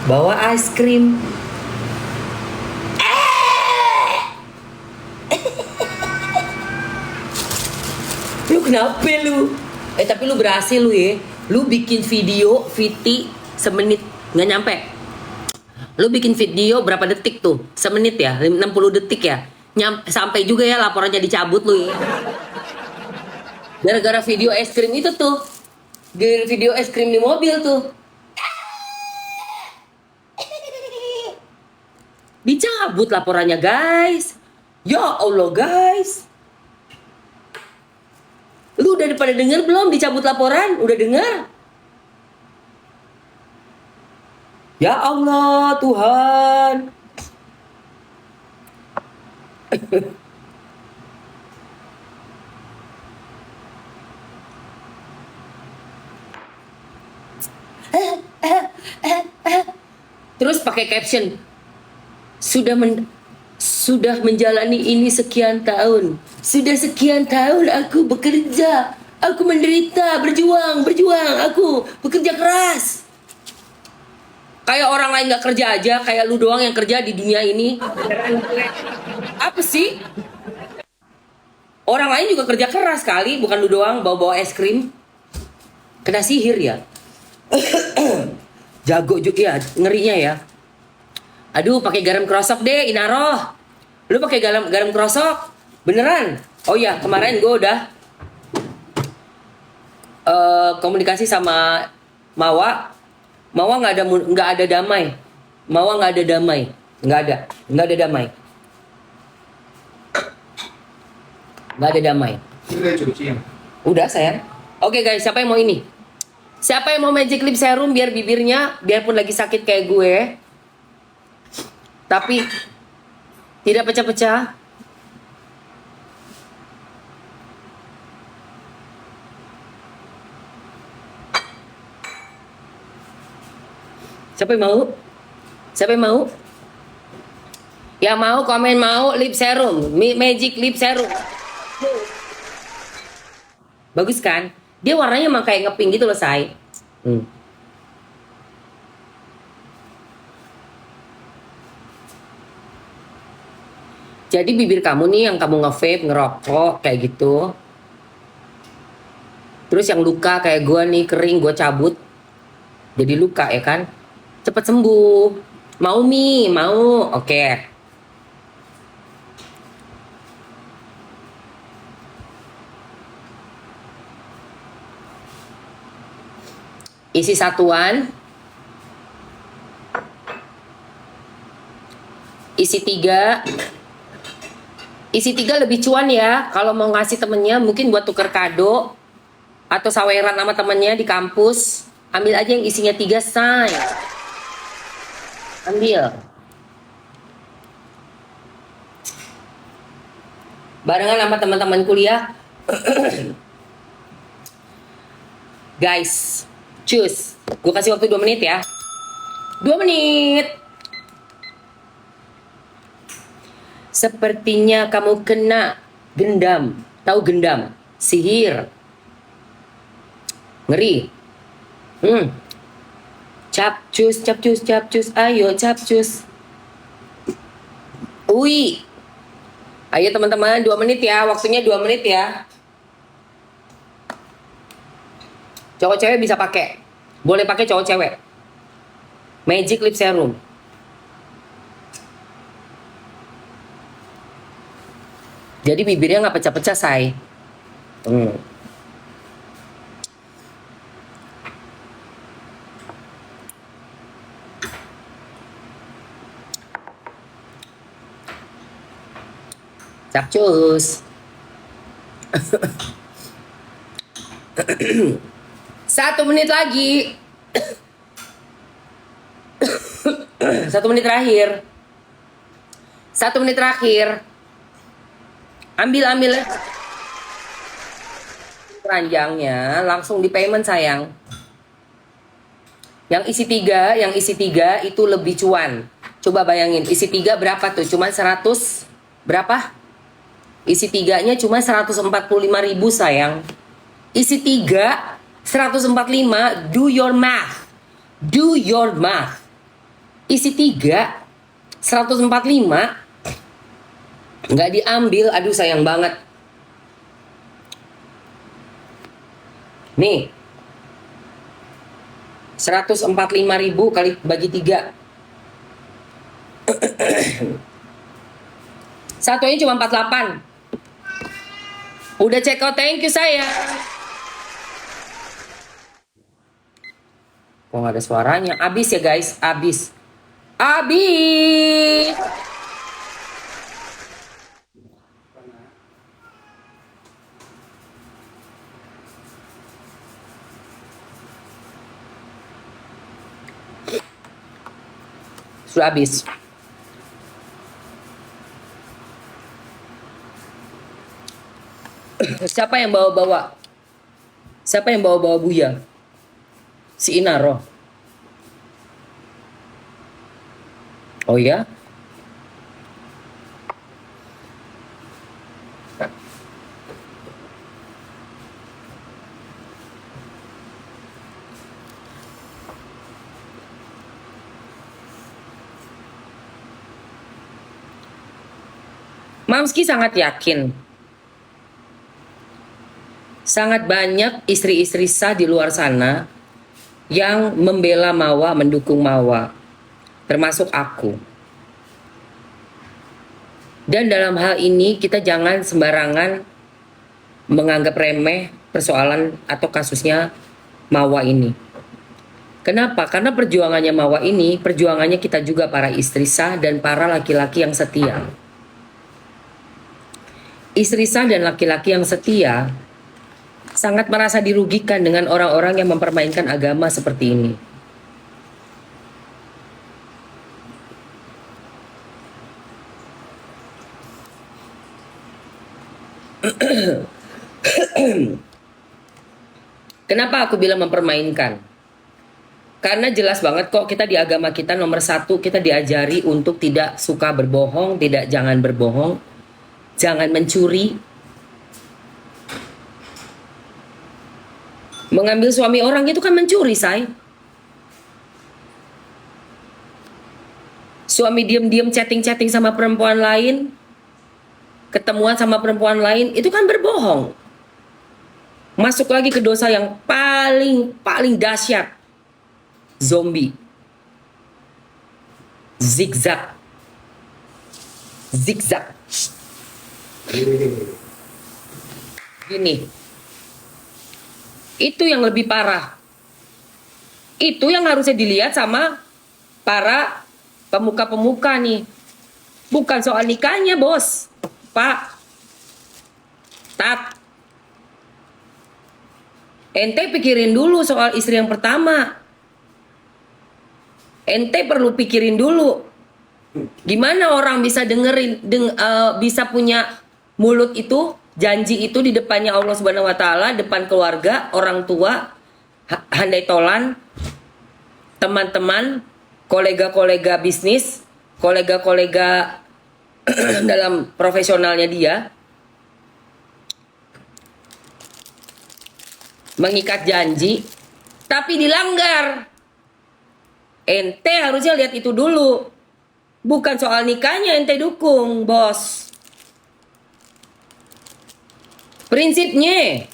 bawa es krim. Lu kenapa lu? Tapi lu berhasil lu ya. Lu bikin video Viti semenit nggak nyampe. Lu bikin video berapa detik tuh? Semenit ya? 60 detik ya? Sampai juga ya laporannya dicabut lu ya. Gara-gara video es krim itu tuh. Video es krim di mobil tuh. Dicabut laporannya guys. Ya Allah guys. Lu udah pada denger belum dicabut laporan? Udah denger? Ya Allah Tuhan. Terus pakai caption, sudah menjalani ini sekian tahun. Sudah sekian tahun aku bekerja, aku menderita, berjuang, aku bekerja keras. Kayak orang lain nggak kerja aja, kayak lu doang yang kerja di dunia ini. Apa sih? Orang lain juga kerja keras kali, bukan lu doang bawa-bawa es krim. Kena sihir ya. Jago juga ya, ngerinya ya. Aduh, pakai garam krosok deh, Inaroh. Lu pakai garam krosok? Beneran? Oh ya, kemarin gue udah komunikasi sama Mawa. Mawa nggak ada damai. Mawa nggak ada damai. Nggak ada damai. Nggak ada damai. Udah cuci ya? Udah sayang. Oke guys, siapa yang mau ini? Siapa yang mau Magic Lip Serum biar bibirnya, biarpun lagi sakit kayak gue, tapi tidak pecah-pecah? Siapa yang mau? Siapa yang mau? Yang mau komen mau lip serum, Magic Lip Serum. Bagus kan? Dia warnanya emang kayak ngepink gitu loh, say. Jadi bibir kamu nih yang kamu nge-vape, ngerokok kayak gitu. Terus yang luka kayak gue nih kering, gue cabut. Jadi luka ya kan? Cepet sembuh. Mau Mi? Mau? Oke. Isi satuan. Isi 3. Isi 3 lebih cuan ya. Kalau mau ngasih temennya mungkin buat tuker kado. Atau saweran sama temennya di kampus. Ambil aja yang isinya 3, say. Ambil. Barengan sama teman-teman kuliah. Guys, cus. Gue kasih waktu 2 menit ya. 2 menit. Sepertinya kamu kena gendam. Tahu gendam? Sihir. Ngeri. Capcus, capcus, capcus. Ayo capcus. Ui. Ayo teman-teman, 2 menit ya. Waktunya 2 menit ya. Cowok cewek bisa pakai. Boleh pakai cowok cewek. Magic Lip Serum. Jadi bibirnya nggak pecah-pecah, say. Capcus. 1 menit lagi. 1 menit terakhir. 1 menit terakhir. Ambil keranjangnya langsung di payment, sayang. Yang isi 3 itu lebih cuan. Coba bayangin, isi 3 berapa tuh? Cuman 100 berapa? Isi 3-nya cuma 145.000, sayang. Isi 3 145, do your math. Do your math. isi 3, 145 nggak diambil. Aduh sayang banget. Nih 145.000 kali bagi 3. Satunya cuma 48. Udah check out, thank you saya. Kok nggak ada suaranya? Abis ya guys, abis. Abis. Sudah habis. Siapa yang bawa-bawa? Siapa yang bawa-bawa Buya? Si Inaro. Oh ya? Mamski sangat yakin. Sangat banyak istri-istri sah di luar sana yang membela Mawa, mendukung Mawa, termasuk aku. Dan dalam hal ini kita jangan sembarangan menganggap remeh persoalan atau kasusnya Mawa ini. Kenapa? Karena perjuangannya Mawa ini, perjuangannya kita juga para istri sah dan para laki-laki yang setia. Istri sah dan laki-laki yang setia sangat merasa dirugikan dengan orang-orang yang mempermainkan agama seperti ini. Kenapa aku bilang mempermainkan? Karena jelas banget kok kita di agama kita nomor 1 kita diajari untuk tidak suka berbohong, jangan berbohong, jangan mencuri. Mengambil suami orang itu kan mencuri, say. Suami diam-diam chatting-chatting sama perempuan lain, ketemuan sama perempuan lain, itu kan berbohong. Masuk lagi ke dosa yang paling dahsyat. Zombie. Zigzag. Gini. Itu yang lebih parah. Itu yang harusnya dilihat sama para pemuka-pemuka nih. Bukan soal nikahnya, bos. Pak. Tat. Ente pikirin dulu soal istri yang pertama. Ente perlu pikirin dulu. Gimana orang bisa bisa punya mulut itu, janji itu di depannya Allah Subhanahu wa taala, depan keluarga, orang tua, handai tolan, teman-teman, kolega-kolega bisnis, kolega-kolega dalam profesionalnya dia, mengikat janji, tapi dilanggar. Ente harusnya lihat itu dulu. Bukan soal nikahnya ente dukung, bos. Prinsipnya.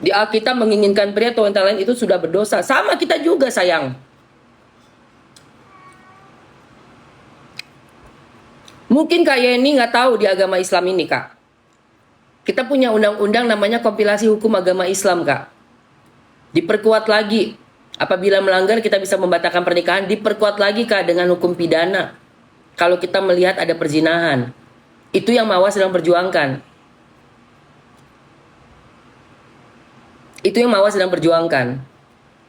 Di Alkitab menginginkan pria atau wanita lain itu sudah berdosa. Sama kita juga, sayang. Mungkin Kak Yeni nggak tahu di agama Islam ini, Kak. Kita punya undang-undang namanya kompilasi hukum agama Islam, Kak. Diperkuat lagi. Apabila melanggar kita bisa membatalkan pernikahan, diperkuat lagi, Kak, dengan hukum pidana. Kalau kita melihat ada perzinahan. Itu yang Mawa sedang perjuangkan. Itu yang Mawa sedang perjuangkan.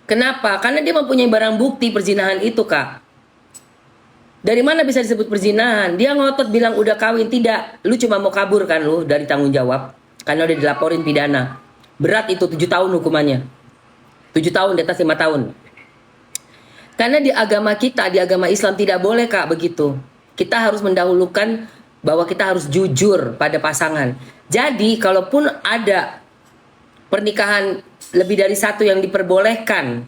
Kenapa? Karena dia mempunyai barang bukti perzinahan itu, Kak. Dari mana bisa disebut perzinahan? Dia ngotot bilang udah kawin. Tidak. Lu cuma mau kabur kan lu dari tanggung jawab. Karena udah dilaporin pidana. Berat itu 7 tahun hukumannya. 7 tahun di atas 5 tahun. Karena di agama kita, di agama Islam tidak boleh, Kak, begitu. Kita harus mendahulukan bahwa kita harus jujur pada pasangan. Jadi kalaupun ada pernikahan lebih dari satu yang diperbolehkan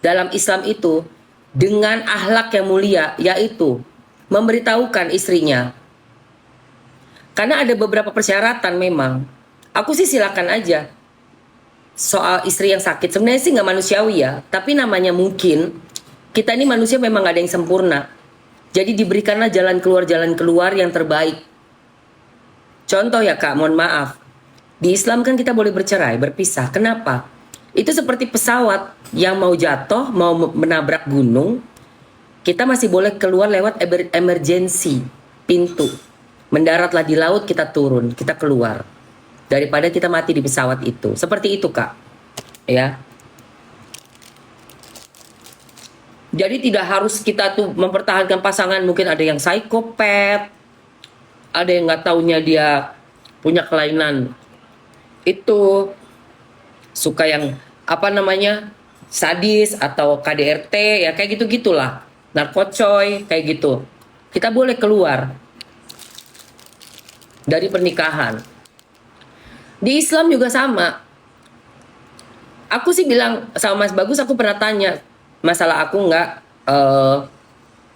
dalam Islam itu dengan akhlak yang mulia, yaitu memberitahukan istrinya. Karena ada beberapa persyaratan memang. Aku sih silakan aja. Soal istri yang sakit, sebenarnya sih nggak manusiawi ya. Tapi namanya mungkin, kita ini manusia memang gak ada yang sempurna. Jadi diberikanlah jalan keluar yang terbaik. Contoh ya Kak, mohon maaf. Di Islam kan kita boleh bercerai, berpisah. Kenapa? Itu seperti pesawat yang mau jatuh, mau menabrak gunung. Kita masih boleh keluar lewat emergency, pintu. Mendaratlah di laut, kita turun, kita keluar. Daripada kita mati di pesawat itu. Seperti itu Kak. Ya. Jadi tidak harus kita tuh mempertahankan pasangan. Mungkin ada yang psikopat, ada yang nggak taunya dia punya kelainan itu, suka yang apa namanya, sadis atau KDRT ya, kayak gitu gitulah, narkocoy kayak gitu. Kita boleh keluar dari pernikahan. Di Islam juga sama. Aku sih bilang sama Mas Bagus, aku pernah tanya masalah aku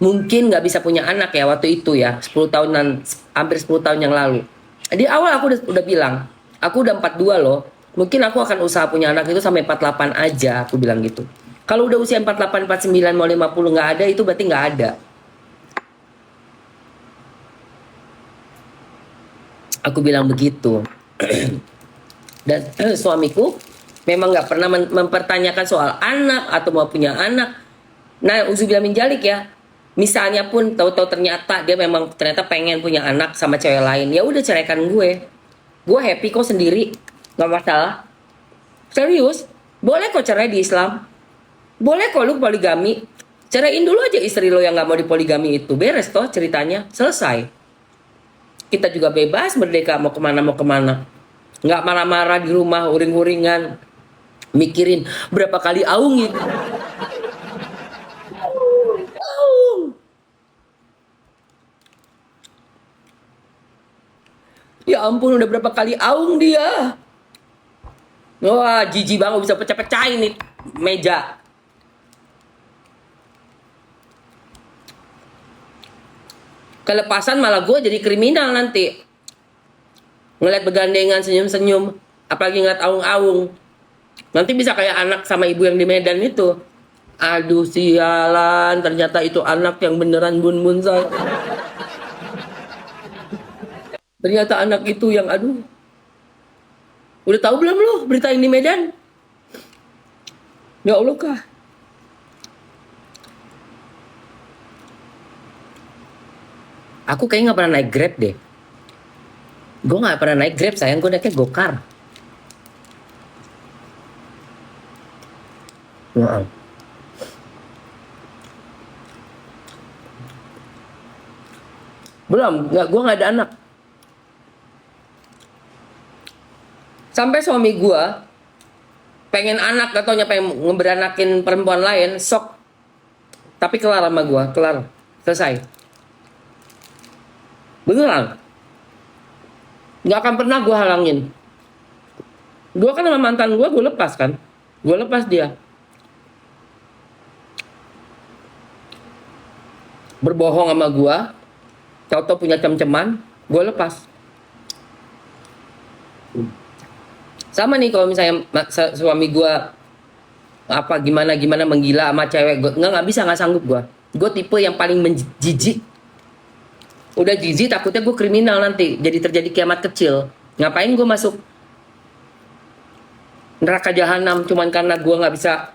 mungkin nggak bisa punya anak ya waktu itu ya, 10 tahunan, hampir 10 tahun yang lalu. Di awal aku udah bilang, aku udah 42 loh, mungkin aku akan usaha punya anak itu sampai 48 aja, aku bilang gitu. Kalau udah usia 48, 49, mau 50 nggak ada, itu berarti nggak ada. Aku bilang begitu. Dan suamiku memang nggak pernah mempertanyakan soal anak atau mau punya anak. Nah, uzubillah min dzalik ya. Misalnya pun tahu-tahu ternyata dia memang ternyata pengen punya anak sama cewek lain, ya udah ceraikan gue. Gue happy kok sendiri, nggak masalah. Serius, boleh kok cerai di Islam. Boleh kok lu poligami. Ceraiin dulu aja istri lo yang nggak mau dipoligami itu, beres toh ceritanya, selesai. Kita juga bebas merdeka mau kemana, nggak marah-marah di rumah uring-uringan mikirin berapa kali aungin. Ya ampun, udah berapa kali aung dia. Wah, jijik banget, bisa pecah-pecahin nih meja. Kelepasan malah gue jadi kriminal nanti. Ngeliat begandengan senyum-senyum, apalagi ngeliat aung-aung. Nanti bisa kayak anak sama ibu yang di Medan itu. Aduh sialan, ternyata itu anak yang beneran bun-bun saya. Ternyata anak itu yang aduh. Udah tahu belum lu berita yang di Medan? Ya Allah kah. Aku kayaknya gak pernah naik Grab deh. Gue gak pernah naik Grab sayang, gue naiknya Gokar. Wow. Belum, gue gak ada anak. Sampai suami gue pengen anak, katanya pengen ngeberanakin perempuan lain, sok. Tapi kelar sama gue, kelar, selesai. Beneran. Gak akan pernah gue halangin. Gue kan sama mantan gue lepas kan. Gue lepas dia. Berbohong sama gue, tau-tau punya cem-ceman, gue lepas. Sama nih kalau misalnya suami gue apa gimana menggila sama cewek, gue nggak bisa, nggak sanggup gue. Gue tipe yang paling menjijik. Udah jijik, takutnya gue kriminal nanti, jadi terjadi kiamat kecil. Ngapain gue masuk neraka jahanam cuman karena gue nggak bisa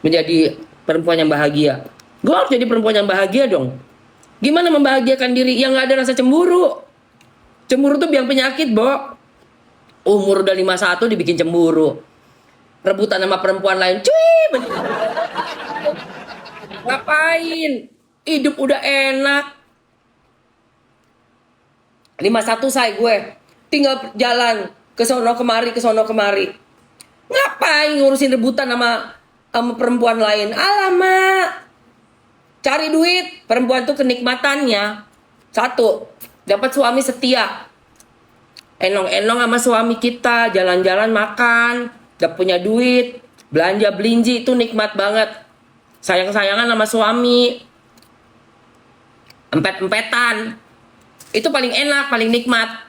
menjadi perempuan yang bahagia. Gue harus jadi perempuan yang bahagia dong. Gimana membahagiakan diri yang nggak ada rasa cemburu? Cemburu tuh biang penyakit, Bo. Umur udah 51 dibikin cemburu. Rebutan sama perempuan lain. Cuy, ngapain? Hidup udah enak. 51 say gue. Tinggal jalan ke sono kemari. Ngapain ngurusin rebutan sama perempuan lain? Alamak. Cari duit. Perempuan tuh kenikmatannya satu, dapat suami setia. Enong-enong sama suami kita, jalan-jalan makan, gak punya duit, belanja belinji itu nikmat banget. Sayang-sayangan sama suami, empet-empetan, itu paling enak, paling nikmat.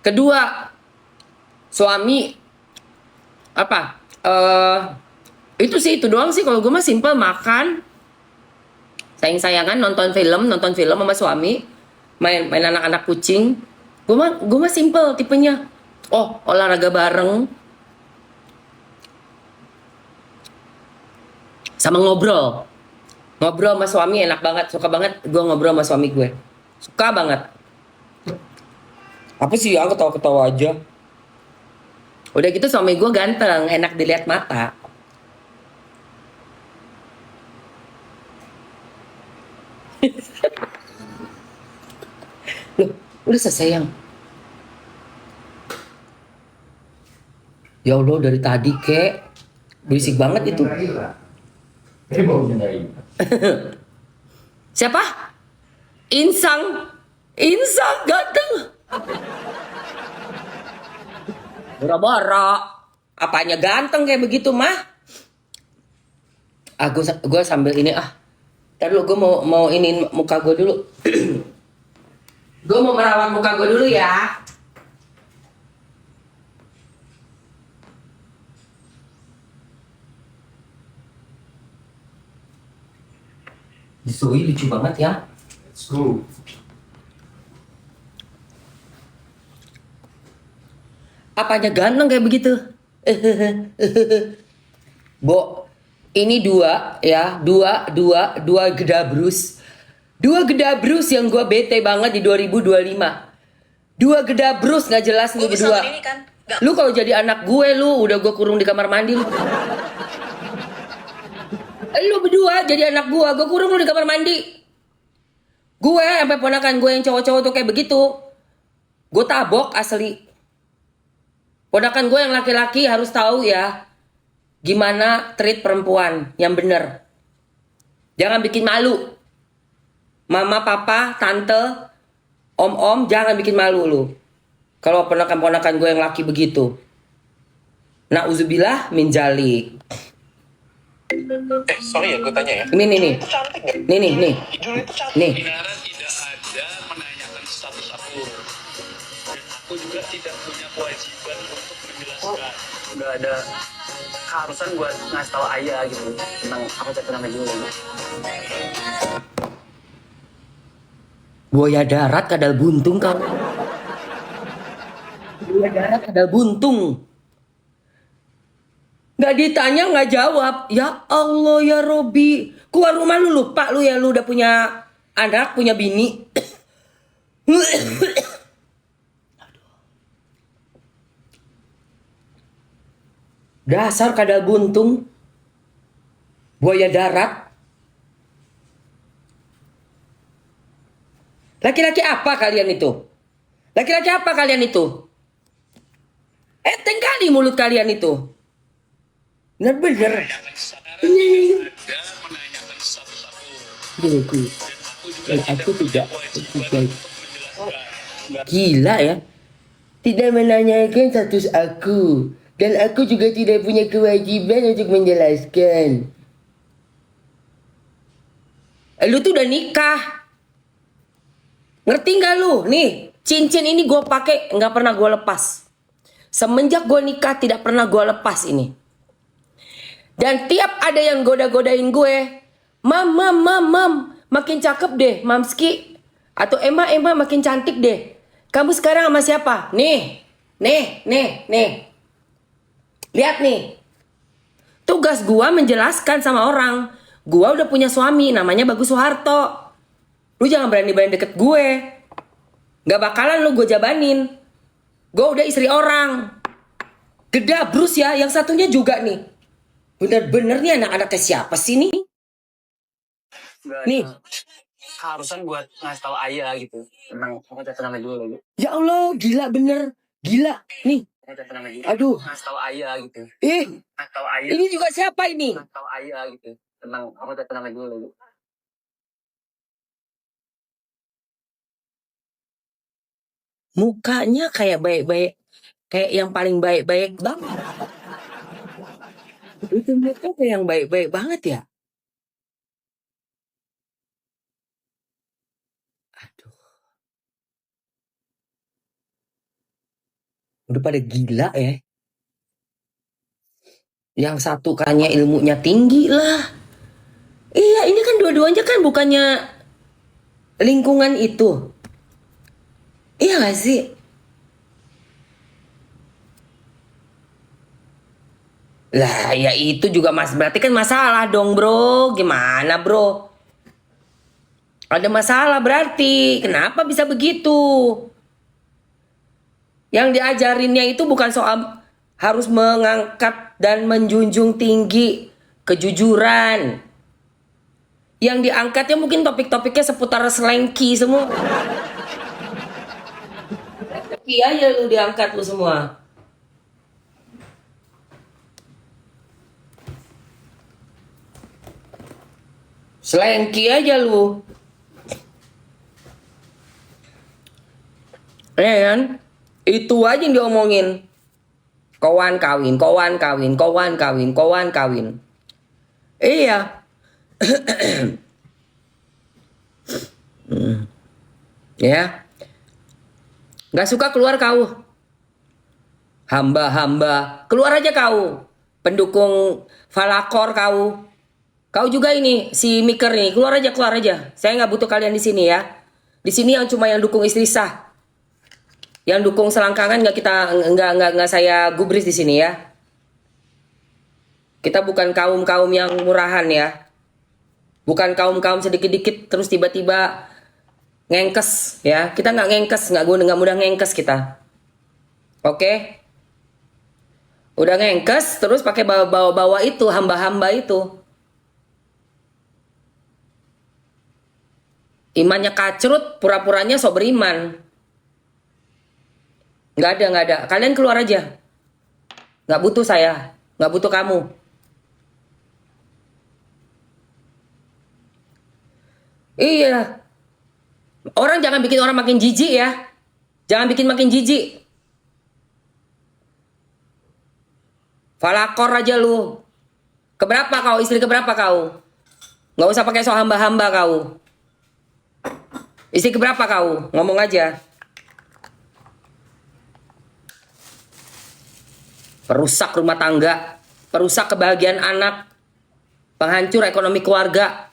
Kedua, suami apa? Itu sih, itu doang sih. Kalau gue mah simple, makan, sayang-sayangan, nonton film sama suami, main anak-anak kucing. Gue mah simple tipenya. Oh, olahraga bareng, sama ngobrol. Ngobrol sama suami enak banget, suka banget gue ngobrol sama suami gue. Suka banget. Apa sih, aku ketawa-ketawa aja. Udah gitu suami gue ganteng, enak dilihat mata. Loh, udah selesai yang. Ya Allah, dari tadi kek berisik banget itu. Siapa? Insang. Insang ganteng. Boro-boro. Apanya ganteng kayak begitu mah? Gue sambil ini Ntar dulu gue mau ini muka gue dulu. Gue mau merawat muka gue dulu ya. Zoe lucu banget ya. Let's go. Apanya ganteng kayak begitu? Bo, ini dua ya, dua gedabrus. Dua gedabrus yang gue bete banget di 2025. Dua gedabrus nggak jelas lu berdua. Kan? Lu kalau jadi anak gue, lu udah gue kurung di kamar mandi lu. Lu berdua jadi anak gue kurung lu di kamar mandi. Gue sampai ponakan gue yang cowok-cowok tuh kayak begitu, gue tabok asli. Ponakan gue yang laki-laki harus tahu ya gimana treat perempuan yang bener. Jangan bikin malu. Mama, papa, tante, om, jangan bikin malu lu. Kalau ponakan-ponakan gue yang laki begitu. Nauzubillah min jalik. Sorry ya, gue tanya ya. Nih. Itu cantik gak? Nih. Juli itu cantik. Nih. Kebenaran tidak ada menanyakan status aku. Dan aku juga tidak punya kewajiban untuk menjelaskan. Udah ada keharusan buat ngasih tahu ayah gitu tentang apa chat sama Juli. Buaya darat kadal buntung kau. Buaya darat kadal buntung. Gak ditanya gak jawab. Ya Allah ya Robi. Keluar rumah lu lupa lu ya, lu udah punya anak, punya bini. Dasar kadal buntung. Buaya darat. Laki-laki apa kalian itu? Laki-laki apa kalian itu? Enteng kali mulut kalian itu. Bener-bener. Kebenaran tidak ada menanyakan status aku. Dan aku juga Aku tidak tidak. punya kewajiban untuk menjelaskan. Gila ya. Tidak menanyakan status aku. Dan aku juga tidak punya kewajiban untuk menjelaskan. Lu tuh udah nikah. Ngerti gak lu? Nih, cincin ini gue pakai nggak pernah gue lepas. Semenjak gue nikah tidak pernah gue lepas ini. Dan tiap ada yang goda-godain gue, mam, makin cakep deh, Mamski. Atau Emma makin cantik deh. Kamu sekarang sama siapa? Nih. Lihat nih. Tugas gue menjelaskan sama orang. Gue udah punya suami, namanya Bagus Soeharto. Lu jangan berani-berani deket gue. Gak bakalan lu gue jabanin. Gue udah istri orang. Gedabrus ya, yang satunya juga nih. Bener-bener nih anak-anaknya siapa sih nih? Nih. Keharusan buat ngasih tahu ayah gitu tentang apa chat sama Juli. Ya Allah, gila bener. Gila. Nih. Aduh. Ngasih tahu ayah gitu. Ngasih tahu ayah. Ini juga siapa ini? Ngasih tahu ayah gitu tentang apa chat sama Juli. Mukanya kayak baik-baik, kayak yang paling baik-baik banget. Itu muka kayak yang baik-baik banget ya. Aduh, udah pada gila ya. Yang satu kayaknya ilmunya tinggi lah. Iya, ini kan dua-duanya kan bukannya lingkungan itu. Iya gak sih? Lah ya itu juga mas, berarti kan masalah dong bro. Gimana bro? Ada masalah berarti. Kenapa bisa begitu? Yang diajarinnya itu bukan soal harus mengangkat dan menjunjung tinggi kejujuran. Yang diangkatnya mungkin topik-topiknya seputar selengki semua. Selengki aja lu diangkat lu semua. Selengki aja lu. Kan? Itu aja yang diomongin. Kawan kawin, kawan kawin, kawan kawin, kawan kawin. Iya. Ya. Gak suka keluar kau. Hamba-hamba. Keluar aja kau. Pendukung Falakor kau. Kau juga ini, si Miker nih. Keluar aja. Saya nggak butuh kalian di sini ya. Di sini yang cuma yang dukung istri sah. Yang dukung selangkangan nggak saya gubris di sini ya. Kita bukan kaum yang murahan ya. Bukan kaum sedikit-dikit terus tiba-tiba ngengkes ya. Kita nggak ngengkes, nggak mudah ngengkes kita. Oke? Udah ngengkes terus pakai bawa itu hamba-hamba itu. Imannya kacrut, pura-puranya sok beriman. Nggak ada. Kalian keluar aja. Nggak butuh saya. Nggak butuh kamu. Iya. Orang jangan bikin orang makin jijik ya. Jangan bikin makin jijik. Falakor aja lu. Keberapa kau? Istri keberapa kau? Nggak usah pakai soal hamba-hamba kau. Istri keberapa kau? Ngomong aja. Perusak rumah tangga, perusak kebahagiaan anak, penghancur ekonomi keluarga.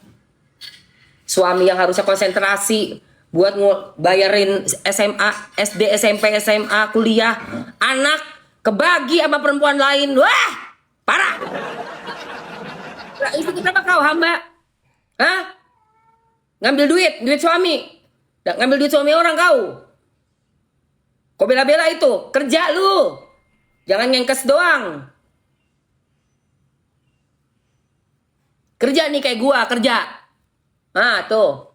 Suami yang harusnya konsentrasi buat bayarin SMA, SD, SMP, SMA, kuliah, anak kebagi sama perempuan lain. Wah, parah. Istri keberapa kau, hamba? Hah? Ngambil duit suami. Ngambil duit suami orang kau. Kau bela-bela itu, kerja lu. Jangan ngengkes doang. Kerja nih kayak gua, kerja. Nah, tuh.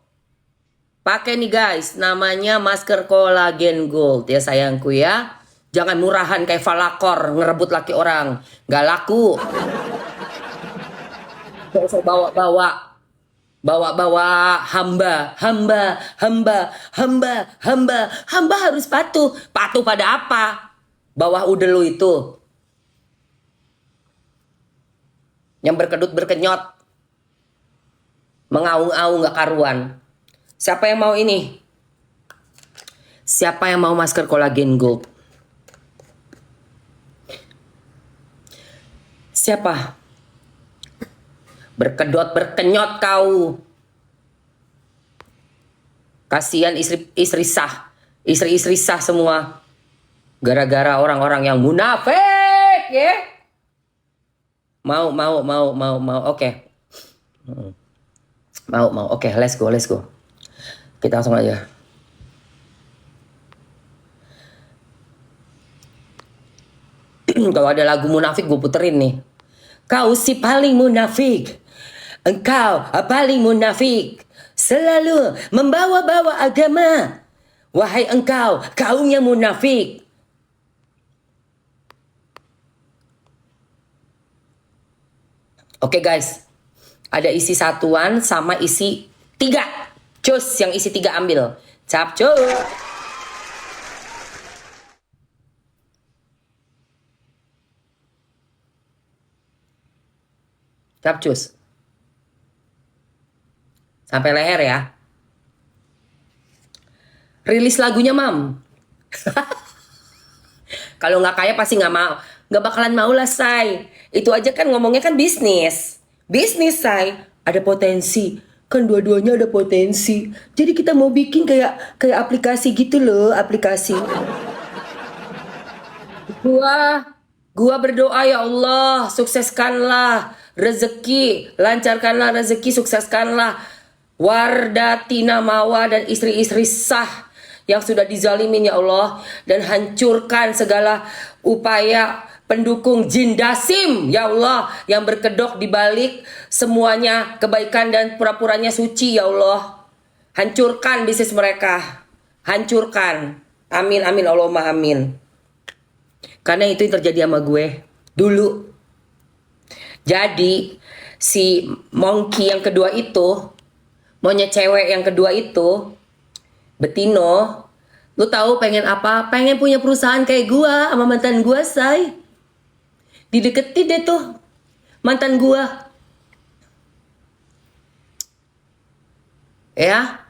Pakai nih guys, namanya masker kolagen gold ya sayangku ya. Jangan murahan kayak Falakor ngerebut laki orang. Gak laku. Gak usah bawa hamba harus patuh pada apa? Bawah udah lu itu yang berkedut berkenyot, mengaung-aung gak karuan. Siapa yang mau ini? Siapa yang mau masker kolagen gold? Siapa? Berkedot berkenyot kau. Kasihan istri sah, istri sah semua. Gara-gara orang-orang yang munafik, ya. Mau, oke. Mau, oke, let's go. Kita langsung aja. Kalau ada lagu munafik gue puterin nih. Kau si paling munafik. Engkau paling munafik. Selalu membawa-bawa agama. Wahai engkau, kaum yang munafik. Oke guys, ada isi satuan sama isi 3. Cus, yang isi 3 ambil. Cap cus. Capcus. Sampai leher ya. Rilis lagunya, Mam. Kalau nggak kaya pasti nggak mau. Nggak bakalan mau lah, Say. Itu aja kan ngomongnya kan bisnis. Bisnis, Say. Ada potensi. Kan dua-duanya ada potensi. Jadi kita mau bikin kayak aplikasi gitu loh, aplikasi. Gua berdoa, ya Allah, sukseskanlah rezeki, lancarkanlah rezeki, sukseskanlah Wardatina Mawa dan istri-istri sah yang sudah dizalimin, ya Allah, dan hancurkan segala upaya pendukung jin dasim, ya Allah, yang berkedok di balik semuanya kebaikan dan pura-puranya suci, ya Allah. Hancurkan bisnis mereka, hancurkan. Amin, amin, Allahumma amin. Karena itu yang terjadi sama gue dulu. Jadi si monkey yang kedua itu, maunya cewek yang kedua itu, Betino, lu tahu pengen apa? Pengen punya perusahaan kayak gua sama mantan gua, Say. Dideketin deh tuh mantan gua. Ya.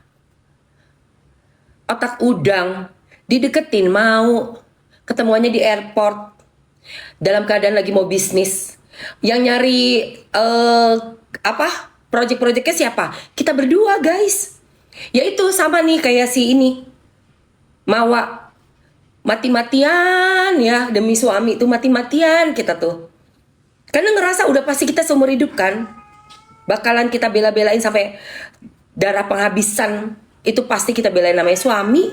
Otak udang, dideketin mau. Ketemuannya di airport. Dalam keadaan lagi mau bisnis. Yang nyari project-projectnya siapa? Kita berdua, guys. Ya itu sama nih kayak si ini. Mawa. Mati-matian ya demi suami tuh, mati-matian kita tuh. Karena ngerasa udah pasti kita seumur hidup kan. Bakalan kita bela-belain sampai darah penghabisan. Itu pasti kita belain namanya suami.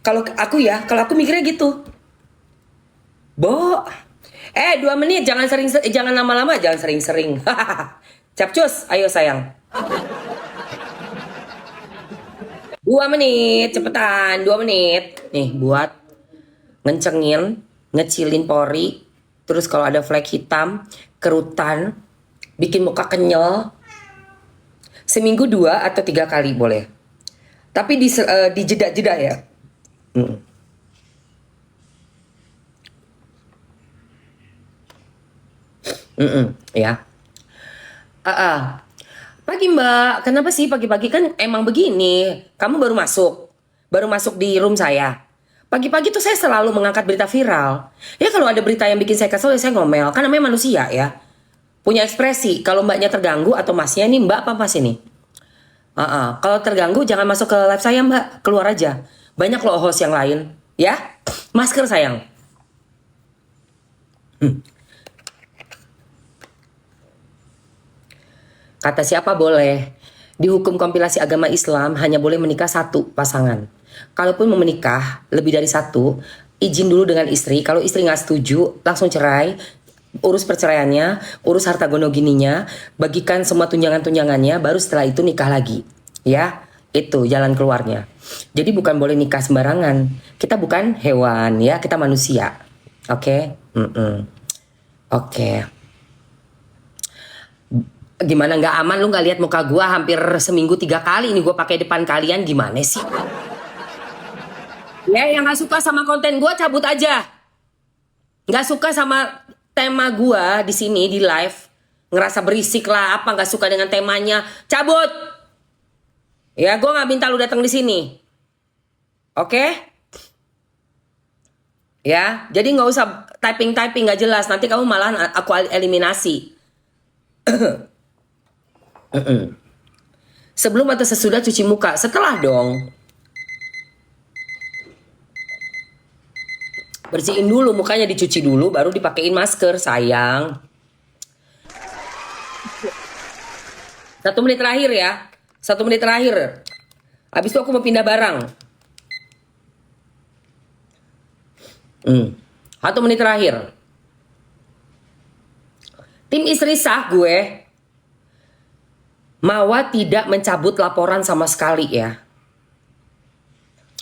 Kalau aku mikirnya gitu. Bo. 2 menit, jangan lama-lama, jangan sering-sering. Capcus, ayo sayang. 2 menit, cepetan, 2 menit. Nih, buat ngencengin, ngecilin pori. Terus kalau ada flek hitam, kerutan, bikin muka kenyal. Seminggu 2 atau 3 kali boleh. Tapi di jeda-jeda ya. Ya. Pagi Mbak, kenapa sih pagi-pagi kan emang begini? Kamu baru masuk di room saya. Pagi-pagi tuh saya selalu mengangkat berita viral. Ya kalau ada berita yang bikin saya kesel, ya saya ngomel. Kan namanya manusia ya. Punya ekspresi. Kalau Mbaknya terganggu atau Masnya nih, Mbak apa Mas ini? Kalau terganggu jangan masuk ke live saya Mbak, keluar aja. Banyak loh host yang lain, ya. Masker sayang. Kata siapa boleh. Di hukum kompilasi agama Islam hanya boleh menikah 1 pasangan. Kalaupun mau menikah lebih dari 1, izin dulu dengan istri. Kalau istri nggak setuju, langsung cerai. Urus perceraiannya, urus harta gonogininya, bagikan semua tunjangan-tunjangannya, baru setelah itu nikah lagi. Ya, itu jalan keluarnya. Jadi bukan boleh nikah sembarangan. Kita bukan hewan ya, kita manusia. Oke? Oke. Gimana nggak aman, lu nggak lihat muka gua hampir seminggu 3 kali ini gua pakai depan kalian, gimana sih? Ya yang nggak suka sama konten gua cabut aja. Nggak suka sama tema gua di sini di live, ngerasa berisik lah apa, nggak suka dengan temanya, cabut. Ya gua nggak minta lu datang di sini. Oke? Ya, jadi nggak usah typing nggak jelas, nanti kamu malah aku eliminasi. Sebelum atau sesudah cuci muka? Setelah dong. Bersihin dulu mukanya, dicuci dulu baru dipakein masker sayang. 1 menit terakhir ya. 1 menit terakhir. Habis itu aku mau pindah barang. 1 menit terakhir. Tim istri sah gue. Mawa tidak mencabut laporan sama sekali ya.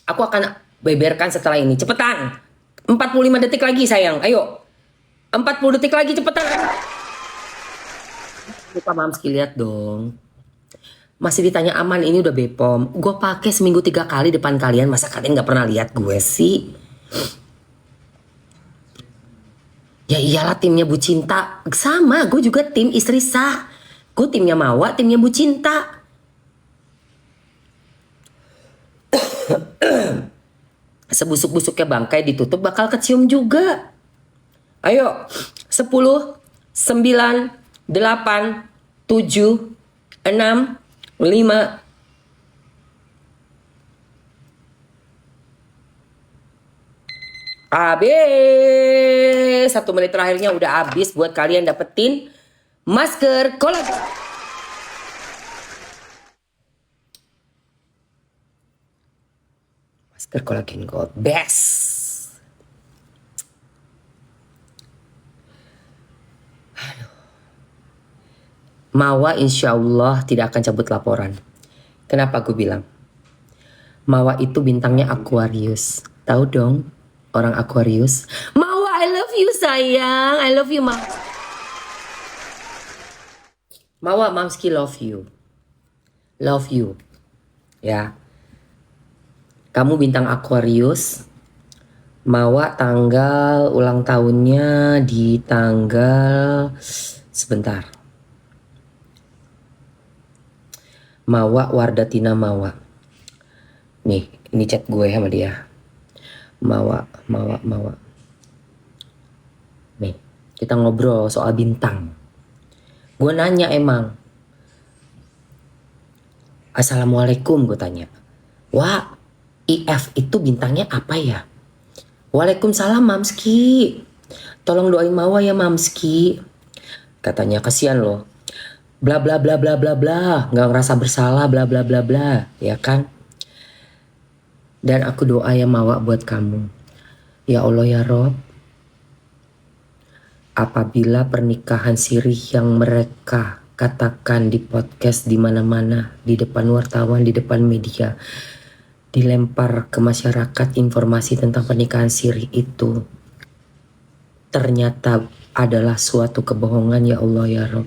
Aku akan beberkan setelah ini. Cepetan. 45 detik lagi sayang. Ayo. 40 detik lagi cepetan. Lupa Mamski, lihat dong. Masih ditanya aman, ini udah Bepom. Gue pakai seminggu 3 kali depan kalian. Masa kalian gak pernah lihat gue sih? Ya iyalah timnya Bu Cinta. Sama, gue juga tim istri sah. Aku timnya Mawa, timnya Bu Cinta. Sebusuk-busuknya bangkai ditutup bakal kecium juga. Ayo, 10, 9, 8, 7, 6, 5. Habis. 1 menit terakhirnya udah habis buat kalian dapetin masker kolagen. Masker kolagen gold best. Mawa insya Allah tidak akan cabut laporan. Kenapa gue bilang? Mawa itu bintangnya Aquarius. Tahu dong orang Aquarius? Mawa, I love you sayang. I love you, Ma. Mawa, Mamski love you. Love you. Ya. Kamu bintang Aquarius. Mawa tanggal ulang tahunnya di tanggal sebentar. Mawa Wardatina Mawa. Nih, ini chat gue sama dia. Mawa. Nih, kita ngobrol soal bintang. Gue nanya emang. Assalamualaikum, gue tanya. Wah, IF itu bintangnya apa ya? Waalaikumsalam Mamski. Tolong doain Mawa ya Mamski. Katanya kasihan loh. Bla bla bla bla bla bla, nggak ngerasa bersalah bla bla bla bla, ya kan? Dan aku doa ya Mawa buat kamu. Ya Allah ya Rob, apabila pernikahan sirih yang mereka katakan di podcast di mana-mana, di depan wartawan, di depan media, dilempar ke masyarakat informasi tentang pernikahan sirih itu ternyata adalah suatu kebohongan, ya Allah ya Rob.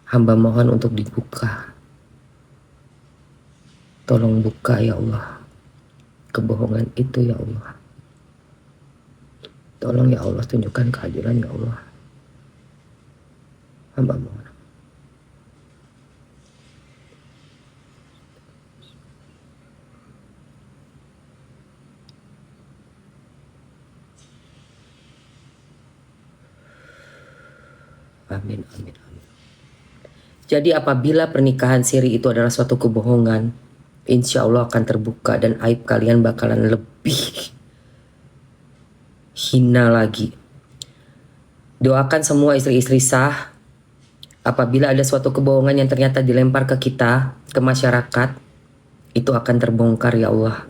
Hamba mohon untuk dibuka. Tolong buka ya Allah. Kebohongan itu ya Allah. Tolong ya Allah, tunjukkan keadilan ya Allah. Hamba mohon. Amin, amin, amin. Jadi apabila pernikahan siri itu adalah suatu kebohongan, insya Allah akan terbuka dan aib kalian bakalan lebih hina lagi. Doakan semua istri-istri sah, apabila ada suatu kebohongan yang ternyata dilempar ke kita, ke masyarakat, itu akan terbongkar ya Allah.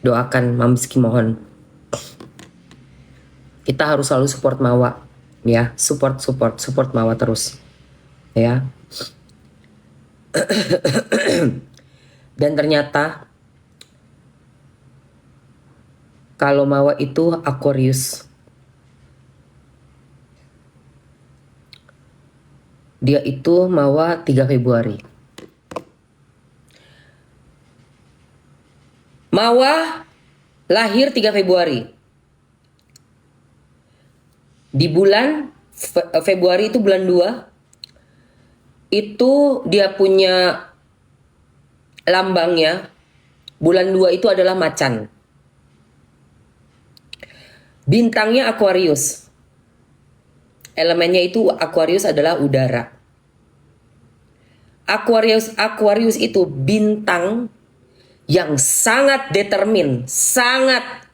Doakan Mamski, mohon. Kita harus selalu support Mawa, ya, support Mawa terus. Ya. Dan ternyata kalau Mawa itu Aquarius, dia itu Mawa 3 Februari. Mawa lahir 3 Februari. Di bulan Februari itu bulan 2, itu dia punya lambangnya, bulan 2 itu adalah macan. Bintangnya Aquarius. Elemennya itu Aquarius adalah udara. Aquarius itu bintang yang sangat determin, sangat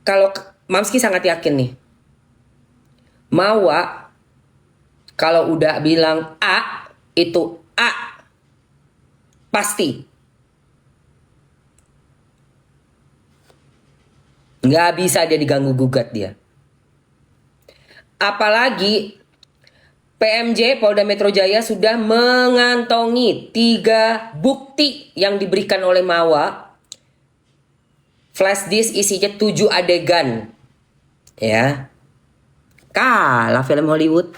kalau Mamski sangat yakin nih. Mawa kalau udah bilang A, itu A. Pasti. Nggak bisa dia diganggu gugat dia. Apalagi PMJ Polda Metro Jaya sudah mengantongi 3 bukti yang diberikan oleh Mawa. Flash disk isinya 7 adegan. Ya. Kalah film Hollywood.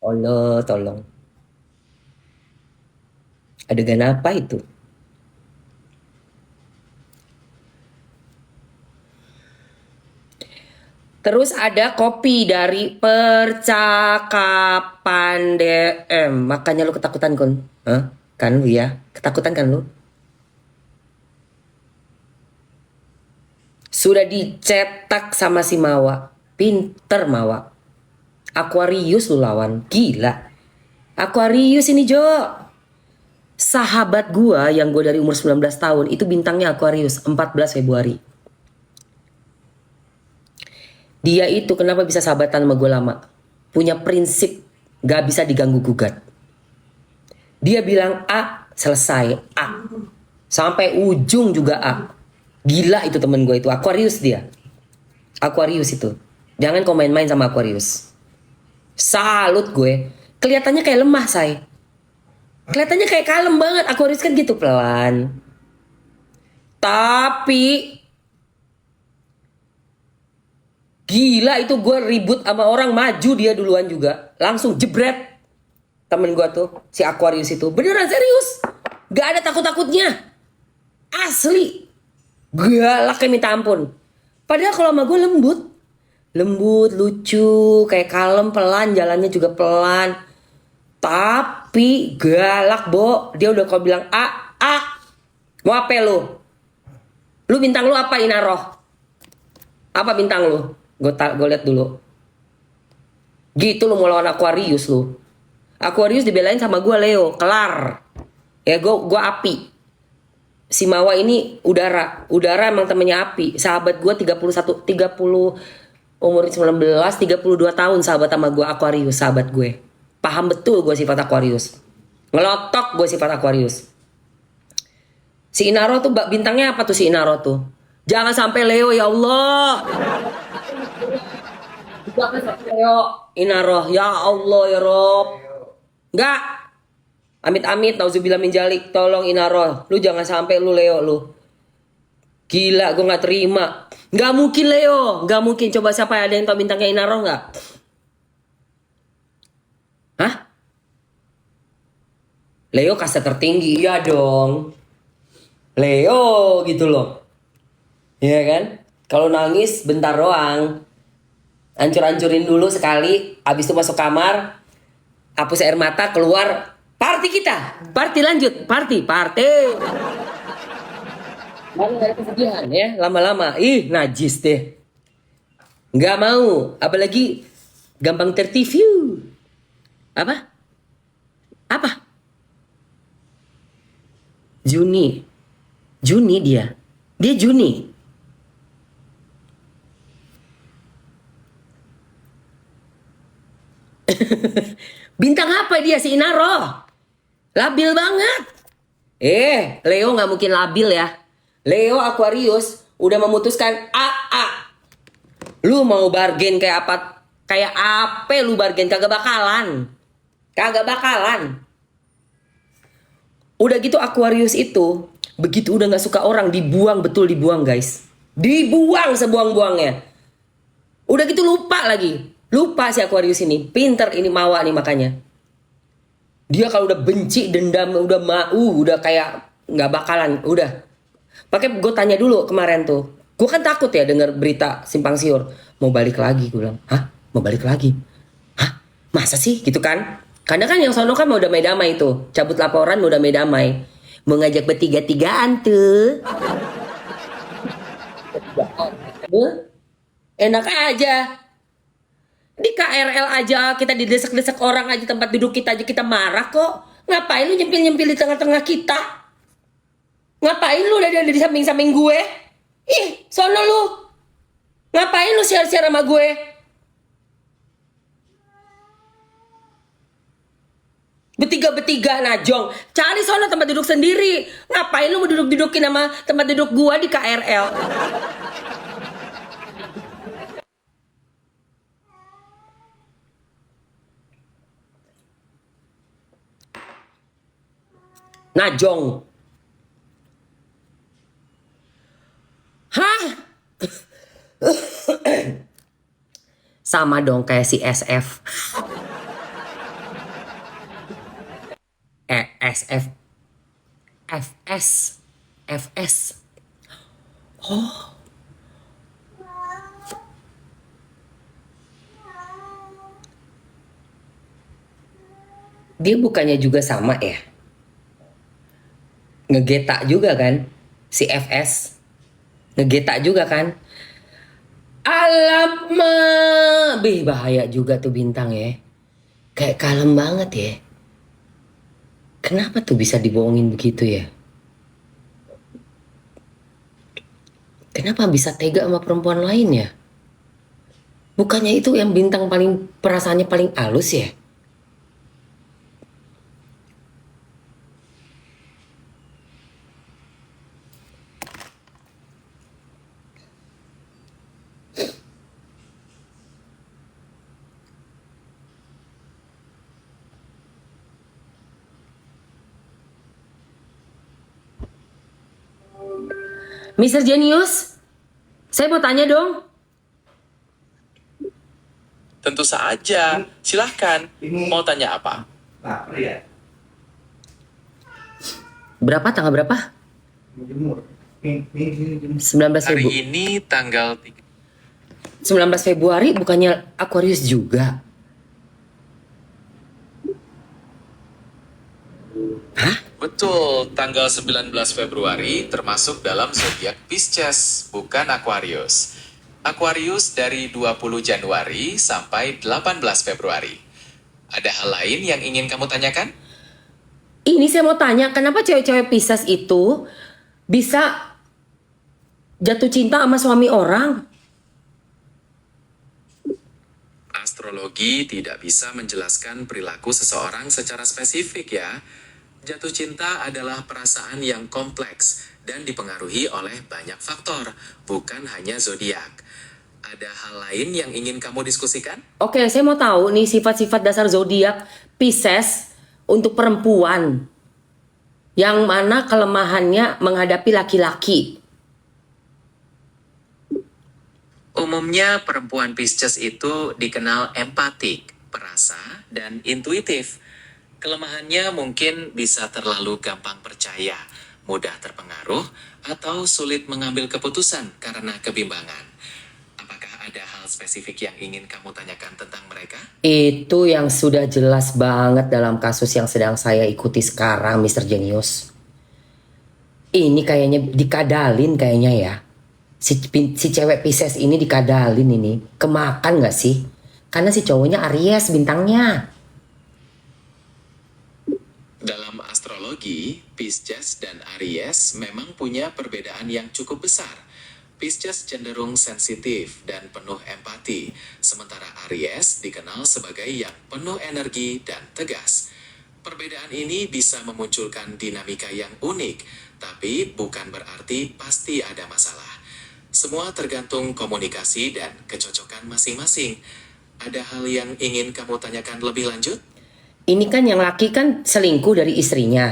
Allah, tolong. Adegan apa itu? Terus ada kopi dari percakapan DM. Makanya lu ketakutan kon. Hah? Kan lu ya? Ketakutan kan lu? Sudah dicetak sama si Mawa. Pinter Mawa. Aquarius lu lawan. Gila. Aquarius ini Jo. Sahabat gua yang gua dari umur 19 tahun itu bintangnya Aquarius 14 Februari. Dia itu kenapa bisa sahabatan sama gue lama? Punya prinsip gak bisa diganggu gugat. Dia bilang A, selesai A. Sampai ujung juga A. Gila itu temen gue itu, Aquarius dia. Aquarius itu. Jangan kau main-main sama Aquarius. Salut gue. Kelihatannya kayak lemah, say. Kelihatannya kayak kalem banget. Aquarius kan gitu pelan. Tapi gila itu gue ribut sama orang, maju dia duluan juga. Langsung jebret. Temen gue tuh, si Aquarius itu. Beneran serius. Gak ada takut-takutnya. Asli. Galaknya minta ampun. Padahal kalau sama gue lembut. Lembut, lucu, kayak kalem, pelan. Jalannya juga pelan. Tapi galak, Bo. Dia udah kau bilang A. Mau apa lu? Lu bintang lu apa, Inaroh? Apa bintang lu? Gue liat dulu. Gitu lu mau lawan Aquarius lu. Aquarius dibelain sama gue Leo. Kelar. Ya gue api. Si Mawa ini udara. Udara emang temennya api. Sahabat gue 30 umur 19 32 tahun sahabat sama gue Aquarius. Sahabat gue. Paham betul gue sifat Aquarius. Ngelotok gue sifat Aquarius. Si Inaro tuh bintangnya apa tuh si Inaro tuh? Jangan sampai Leo ya Allah. Jangan sampai Leo Inaro ya Allah ya Rob. Enggak. Amit-amit nauzubillah min jalik. Tolong Inaro. Lu jangan sampai lu Leo lu. Gila gue gak terima. Gak mungkin Leo. Gak mungkin. Coba siapa ada yang tau bintangnya Inaro gak? Hah? Leo kasta tertinggi. Iya dong. Leo gitu loh. Iya kan? Kalau nangis bentar doang. Hancur-hancurin dulu sekali. Abis itu masuk kamar. Hapus air mata, keluar. Party kita. Party lanjut. Party. Mana ada kesedihan ya. Lama-lama. Ih najis deh. Nggak mau. Apalagi gampang tertipu. Apa? Juni dia. Dia Juni. Bintang apa dia si Inaro? Labil banget. Leo gak mungkin labil ya. Leo Aquarius udah memutuskan A. Lu mau bargain kayak apa? Kayak apa lu bargain? Kagak bakalan. Udah gitu Aquarius itu begitu udah gak suka orang dibuang, betul dibuang guys. Dibuang sebuang-buangnya. Udah gitu lupa lagi. Lupa si Aquarius ini. Pinter ini Mawa nih makanya. Dia kalau udah benci, dendam, udah kayak gak bakalan. Udah. Pakai gue tanya dulu kemarin tuh. Gue kan takut ya denger berita simpang siur. Mau balik lagi gue bilang. Hah? Mau balik lagi? Hah? Masa sih? Gitu kan? Karena kan yang sono kan mau damai-damai tuh. Cabut laporan mau damai-damai. Mau ngajak bertiga-tigaan tuh. Enak aja. Di KRL aja kita didesak-desak orang aja, tempat duduk kita aja kita marah kok. Ngapain lu nyempil-nyempil di tengah-tengah kita? Ngapain lu udah di samping-samping gue? Ih, sono lu. Ngapain lu share-share sama gue? Bertiga-bertiga najong. Cari sono tempat duduk sendiri. Ngapain lu mau duduk-dudukin sama tempat duduk gua di KRL? Najong. Hah? Sama dong kayak si SF. SF. FS. Oh. Dia bukannya juga sama ya? Ngegeta juga kan? Si FS. Ngegeta juga kan? Alamak. Bih, bahaya juga tuh Bintang ya. Kayak kalem banget ya. Kenapa tuh bisa dibohongin begitu ya? Kenapa bisa tega sama perempuan lain ya? Bukannya itu yang Bintang paling perasaannya paling halus ya? Mr. Genius, saya mau tanya dong. Tentu saja. Silahkan. Mau tanya apa? Berapa tanggal berapa? 19 Hari Februari. ini tanggal 19 Februari bukannya Aquarius juga? Hah? Betul, tanggal 19 Februari termasuk dalam zodiak Pisces, bukan Aquarius. Aquarius dari 20 Januari sampai 18 Februari. Ada hal lain yang ingin kamu tanyakan? Ini saya mau tanya, kenapa cewek-cewek Pisces itu bisa jatuh cinta sama suami orang? Astrologi tidak bisa menjelaskan perilaku seseorang secara spesifik ya. Jatuh cinta adalah perasaan yang kompleks dan dipengaruhi oleh banyak faktor, bukan hanya zodiak. Ada hal lain yang ingin kamu diskusikan? Oke, saya mau tahu nih sifat-sifat dasar zodiak Pisces untuk perempuan. Yang mana kelemahannya menghadapi laki-laki. Umumnya perempuan Pisces itu dikenal empatik, perasa, dan intuitif. Kelemahannya mungkin bisa terlalu gampang percaya, mudah terpengaruh, atau sulit mengambil keputusan karena kebimbangan. Apakah ada hal spesifik yang ingin kamu tanyakan tentang mereka? Itu yang sudah jelas banget dalam kasus yang sedang saya ikuti sekarang, Mr. Genius. Ini kayaknya dikadalin kayaknya ya. Si cewek Pisces ini dikadalin ini. Kemakan gak sih? Karena si cowoknya Aries bintangnya. Dalam astrologi, Pisces dan Aries memang punya perbedaan yang cukup besar. Pisces cenderung sensitif dan penuh empati, sementara Aries dikenal sebagai yang penuh energi dan tegas. Perbedaan ini bisa memunculkan dinamika yang unik, tapi bukan berarti pasti ada masalah. Semua tergantung komunikasi dan kecocokan masing-masing. Ada hal yang ingin kamu tanyakan lebih lanjut? Ini kan yang laki kan selingkuh dari istrinya.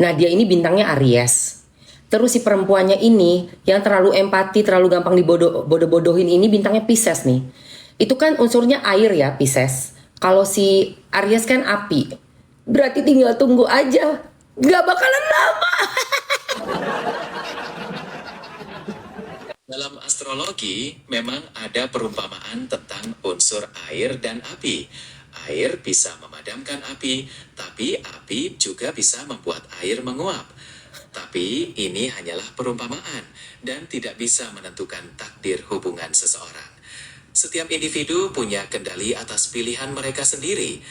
Nah dia ini bintangnya Aries. Terus si perempuannya ini yang terlalu empati, terlalu gampang dibodoh-bodohin ini bintangnya Pisces nih. Itu kan unsurnya air ya Pisces. Kalau si Aries kan api. Berarti tinggal tunggu aja. Gak bakalan lama. Dalam astrologi, memang ada perumpamaan tentang unsur air dan api. Air bisa memadamkan api, tapi api juga bisa membuat air menguap. Tapi ini hanyalah perumpamaan dan tidak bisa menentukan takdir hubungan seseorang. Setiap individu punya kendali atas pilihan mereka sendiri.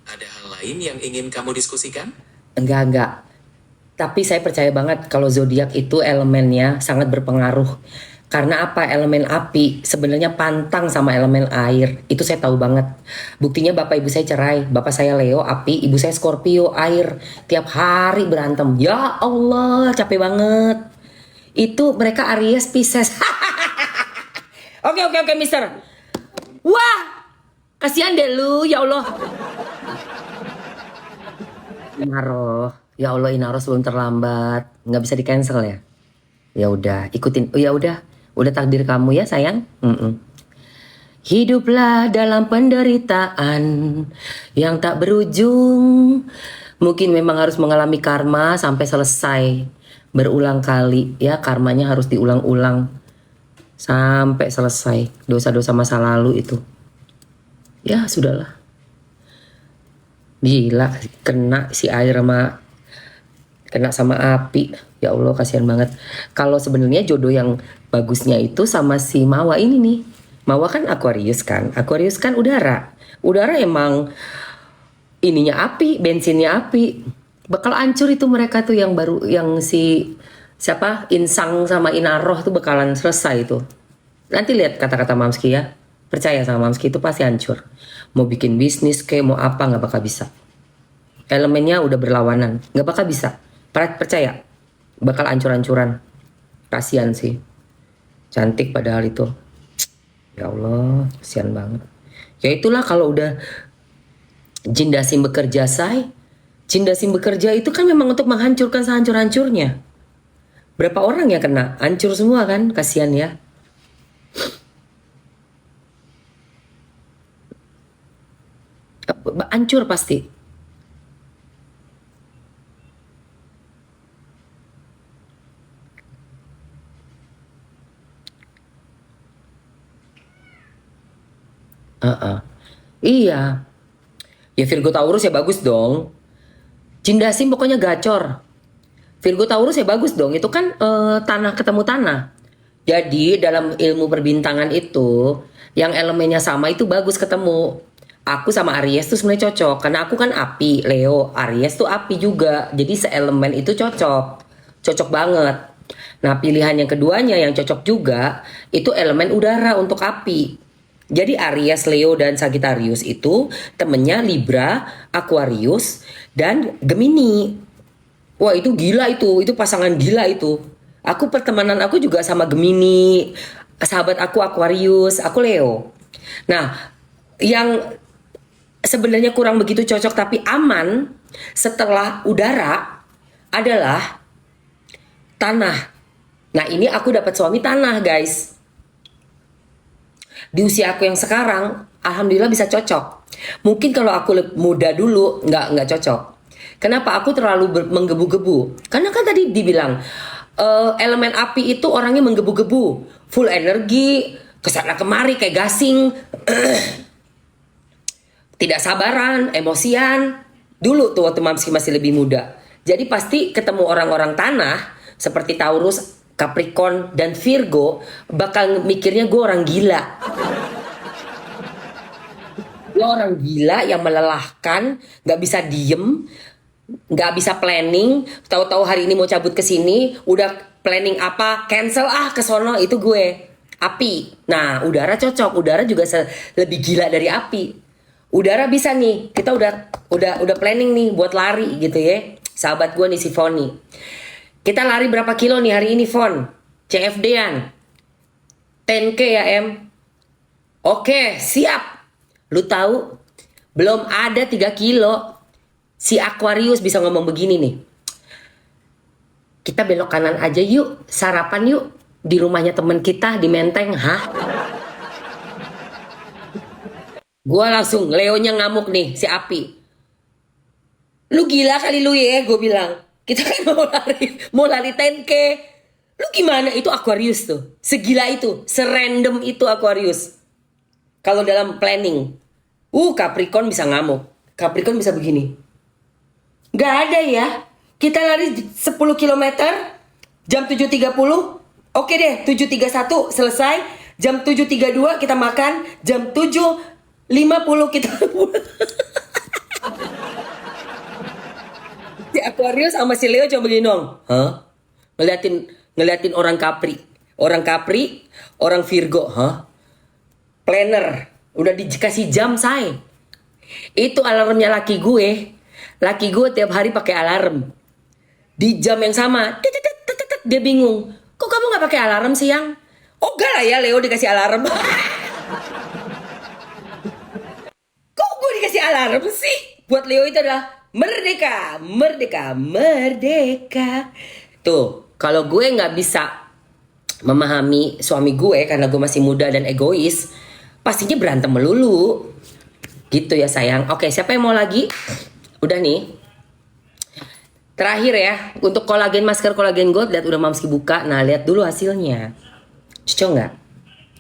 Ada hal lain yang ingin kamu diskusikan? Enggak. Tapi saya percaya banget kalau zodiak itu elemennya sangat berpengaruh. Karena apa? Elemen api sebenarnya pantang sama elemen air. Itu saya tahu banget. Buktinya bapak ibu saya cerai. Bapak saya Leo api, ibu saya Scorpio air. Tiap hari berantem. Ya Allah, capek banget. Itu mereka Aries Pisces. Oke, mister. Wah, kasihan deh lu, ya Allah. Inaroh, ya Allah Inaroh sebelum terlambat. Nggak bisa di cancel ya? Ya udah, ikutin. Oh ya udah takdir kamu ya sayang. Hiduplah dalam penderitaan yang tak berujung. Mungkin memang harus mengalami karma sampai selesai. Berulang kali ya, karmanya harus diulang-ulang sampai selesai. Dosa-dosa masa lalu itu. Ya sudahlah. Gila, kena si air sama api. Ya Allah, kasihan banget. Kalau sebenarnya jodoh yang bagusnya itu sama si Mawa ini nih. Mawa kan Aquarius kan. Aquarius kan udara. Udara emang ininya api, bensinnya api. Bakal hancur itu mereka tuh yang baru, yang si siapa Insang sama Inaroh tuh bakalan selesai itu. Nanti lihat kata-kata Mamski ya. Percaya sama Mamski itu pasti hancur. Mau bikin bisnis kayak mau apa nggak bakal bisa. Elemennya udah berlawanan, nggak bakal bisa. Percaya, bakal hancur-hancuran. Kasian sih. Cantik padahal itu. Ya Allah, kasihan banget. Ya itulah kalau udah Jin Dasim bekerja say. Jin Dasim bekerja itu kan memang untuk menghancurkan sehancur-hancurnya. Berapa orang yang kena? Hancur semua kan? Kasihan ya. Hancur pasti. Iya. Ya Virgo Taurus ya bagus dong. Jin Dasim pokoknya gacor. Virgo Taurus ya bagus dong. Itu kan tanah ketemu tanah. Jadi dalam ilmu perbintangan itu yang elemennya sama itu bagus ketemu. Aku sama Aries tuh sebenarnya cocok karena aku kan api, Leo, Aries tuh api juga. Jadi seelemen itu cocok. Cocok banget. Nah, pilihan yang keduanya yang cocok juga itu elemen udara untuk api. Jadi Aries, Leo, dan Sagittarius itu temennya Libra, Aquarius, dan Gemini. Wah itu gila itu pasangan gila itu. Aku pertemanan aku juga sama Gemini, sahabat aku Aquarius, aku Leo. Nah yang sebenarnya kurang begitu cocok tapi aman setelah udara adalah tanah. Nah ini aku dapat suami tanah guys. Di usia aku yang sekarang, alhamdulillah bisa cocok. Mungkin kalau aku muda dulu, nggak cocok. Kenapa? Aku terlalu menggebu-gebu. Karena kan tadi dibilang, elemen api itu orangnya menggebu-gebu. Full energi, kesana kemari kayak gasing. Tidak sabaran, emosian. Dulu tuh waktu Mamski masih lebih muda. Jadi pasti ketemu orang-orang tanah, seperti Taurus, Capricorn dan Virgo bakal mikirnya gue orang gila. Gue orang gila yang melelahkan, nggak bisa diem, nggak bisa planning. Tahu-tahu hari ini mau cabut ke sini, udah planning apa, cancel ke sono, itu gue. Api. Nah, udara cocok. Udara juga lebih gila dari api. Udara bisa nih, kita udah planning nih buat lari gitu ya. Sahabat gue nih si Foni. Kita lari berapa kilo nih hari ini, Fon? CFD-an. 10K ya, Em. Oke, siap. Lu tahu, belum ada 3 kilo. Si Aquarius bisa ngomong begini nih. Kita belok kanan aja yuk, sarapan yuk. Di rumahnya temen kita di Menteng, hah? Gua langsung, Leonya ngamuk nih, si Api. Lu gila kali lu ya, gue bilang. Kita kan mau lari 10K. Lu gimana? Itu Aquarius tuh. Segila itu, serandom itu Aquarius. Kalau dalam planning. Capricorn bisa ngamuk. Capricorn bisa begini. Gak ada ya. Kita lari 10 km jam 7.30. Oke deh, 7.31 selesai. Jam 7.32 kita makan. Jam 7.50 kita pulang. Si Aquarius sama si Leo coba begini dong. Hah? Ngeliatin orang Capri. Orang Virgo. Hah? Planner. Udah dikasih jam, say. Itu alarmnya laki gue. Laki gue tiap hari pakai alarm. Di jam yang sama. Dia bingung. Kok kamu gak pakai alarm siang? Oh enggak lah ya, Leo dikasih alarm. Kok gue dikasih alarm sih? Buat Leo itu adalah merdeka, merdeka, merdeka. Tuh, kalau gue nggak bisa memahami suami gue karena gue masih muda dan egois, pastinya berantem melulu. Gitu ya sayang. Oke, siapa yang mau lagi? Udah nih. Terakhir ya, untuk kolagen, masker kolagen gold, lihat udah Mamski buka. Nah, lihat dulu hasilnya. Cocok nggak?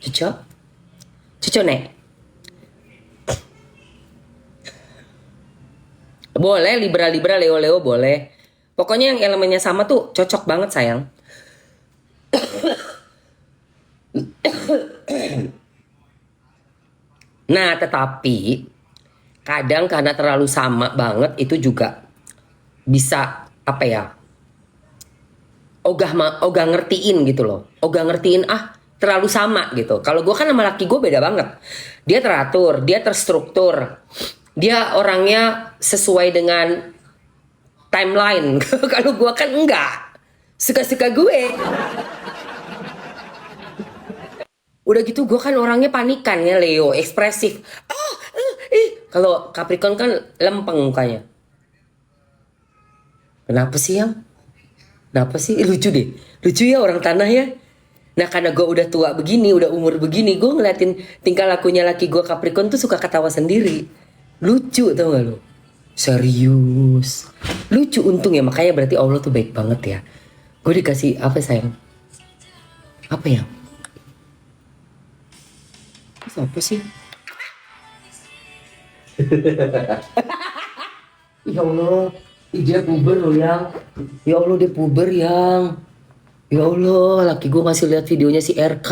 Cocok? Cocok, Nek? Boleh Libra, Leo boleh. Pokoknya yang elemennya sama tuh cocok banget sayang. Nah tetapi kadang karena terlalu sama banget itu juga bisa apa ya, ogah ngertiin gitu loh, ogah ngertiin terlalu sama gitu. Kalau gue kan sama laki gue beda banget, dia teratur, dia terstruktur, dia orangnya sesuai dengan timeline. Kalau gue kan enggak, suka-suka gue. Udah gitu gue kan orangnya panikan ya, Leo ekspresif. Kalau Capricorn kan lempeng mukanya. Kenapa sih yang? Kenapa sih? Lucu deh. Lucu ya orang tanah ya. Nah karena gue udah tua begini, udah umur begini, gue ngeliatin tingkah lakunya laki gue Capricorn tuh suka ketawa sendiri. Lucu tau gak lo? Serius. Lucu untung ya, makanya berarti Allah tuh baik banget ya. Gue dikasih apa sayang? Apa ya? Apa sih? Ya Allah, dia puber loh yang. Ya Allah dia puber yang. Ya Allah, laki gue ngasih lihat videonya si RK.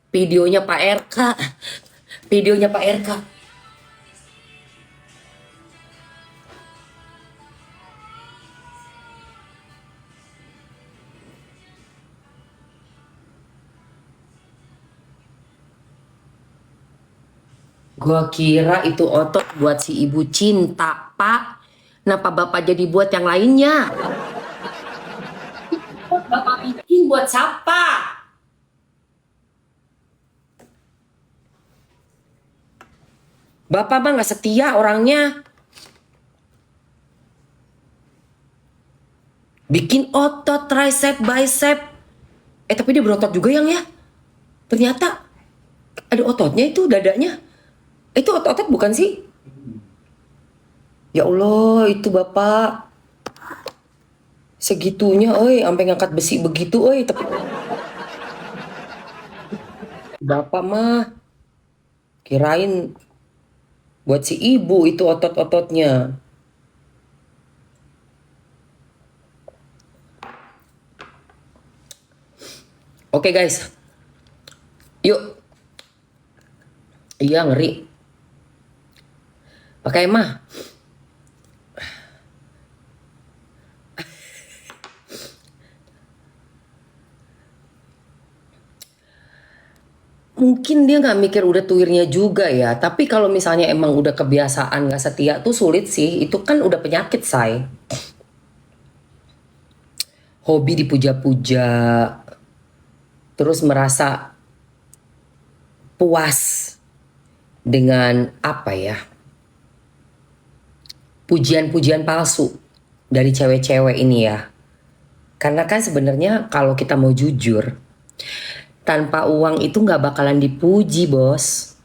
Videonya Pak RK. Videonya Pak RK. Gua kira itu otot buat si ibu cinta, Pak. Kenapa Bapak jadi buat yang lainnya? Bapak bikin buat siapa? Bapak mah gak setia orangnya. Bikin otot, tricep, bicep. Tapi dia berotot juga yang ya. Ternyata ada ototnya itu dadanya. Itu otot bukan sih? Ya Allah, itu Bapak segitunya, sampai ngangkat besi begitu, tapi Bapak mah kirain buat si ibu itu otot-ototnya. Oke guys, yuk. Iya ngeri. Pakai mah. Mungkin dia nggak mikir udah tuirnya juga ya. Tapi kalau misalnya emang udah kebiasaan nggak setia tuh sulit sih. Itu kan udah penyakit say. Hobi dipuja-puja, terus merasa puas dengan apa ya, pujian-pujian palsu dari cewek-cewek ini ya. Karena kan sebenarnya kalau kita mau jujur, tanpa uang itu nggak bakalan dipuji bos.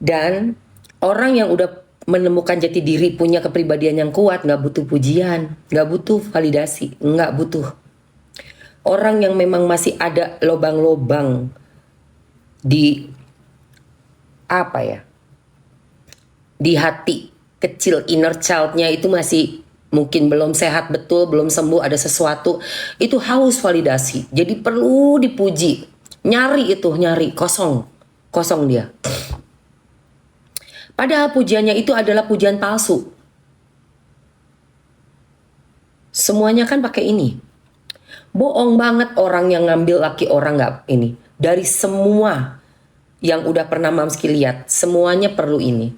Dan orang yang udah menemukan jati diri, punya kepribadian yang kuat, nggak butuh pujian, nggak butuh validasi, nggak butuh. Orang yang memang masih ada lobang-lobang di apa ya, di hati kecil, inner child-nya itu masih mungkin belum sehat betul, belum sembuh, ada sesuatu, itu haus validasi. Jadi perlu dipuji, nyari kosong dia. Padahal pujiannya itu adalah pujian palsu. Semuanya kan pakai ini. Bohong banget orang yang ngambil laki orang nggak ini. Dari semua yang udah pernah Mamski lihat, semuanya perlu ini.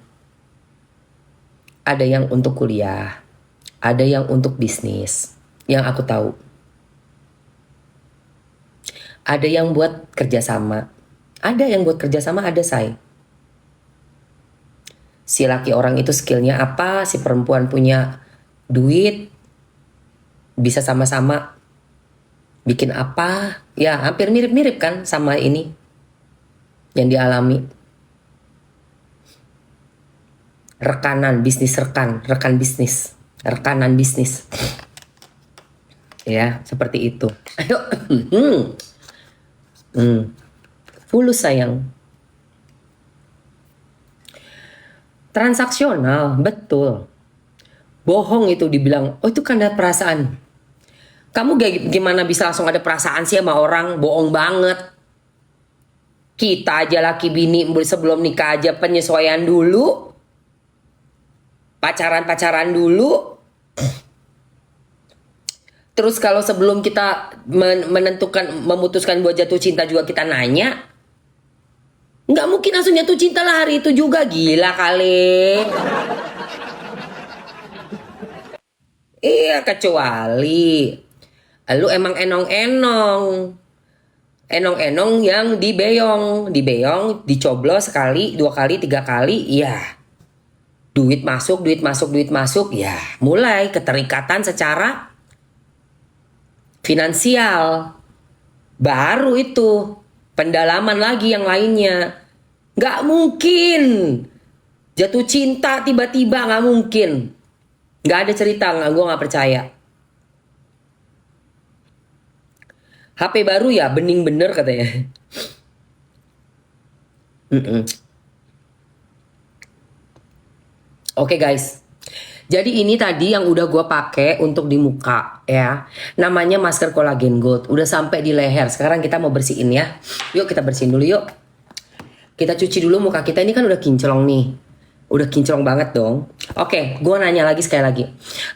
Ada yang untuk kuliah, ada yang untuk bisnis, yang aku tahu. Ada yang buat kerjasama, ada say. Si laki orang itu skillnya apa, si perempuan punya duit, bisa sama-sama bikin apa, ya hampir mirip-mirip kan sama ini yang dialami. Rekanan bisnis, rekanan bisnis. Ya, seperti itu. Ayo. Fulus sayang. Transaksional, betul. Bohong itu dibilang, oh itu kan ada perasaan. Kamu gimana bisa langsung ada perasaan sih sama orang? Bohong banget. Kita aja laki bini sebelum nikah aja penyesuaian dulu. Pacaran-pacaran dulu. Terus kalau sebelum kita memutuskan buat jatuh cinta juga kita nanya. Nggak mungkin langsung jatuh cinta lah hari itu juga. Gila kali. Iya, kecuali lu emang enong-enong yang dibeong, dicoblos sekali, 2 kali, 3 kali, ya duit masuk, ya mulai keterikatan secara finansial, baru itu pendalaman lagi yang lainnya. Nggak mungkin jatuh cinta tiba-tiba, nggak mungkin, nggak ada cerita, gue nggak percaya. HP baru ya, bening bener katanya. Oke guys, jadi ini tadi yang udah gue pakai untuk di muka ya. Namanya masker Collagen Gold. Udah sampai di leher. Sekarang kita mau bersihin ya. Yuk kita bersihin dulu yuk. Kita cuci dulu muka kita, ini kan udah kinclong nih. Udah kinclong banget dong. Oke, gue nanya lagi sekali lagi.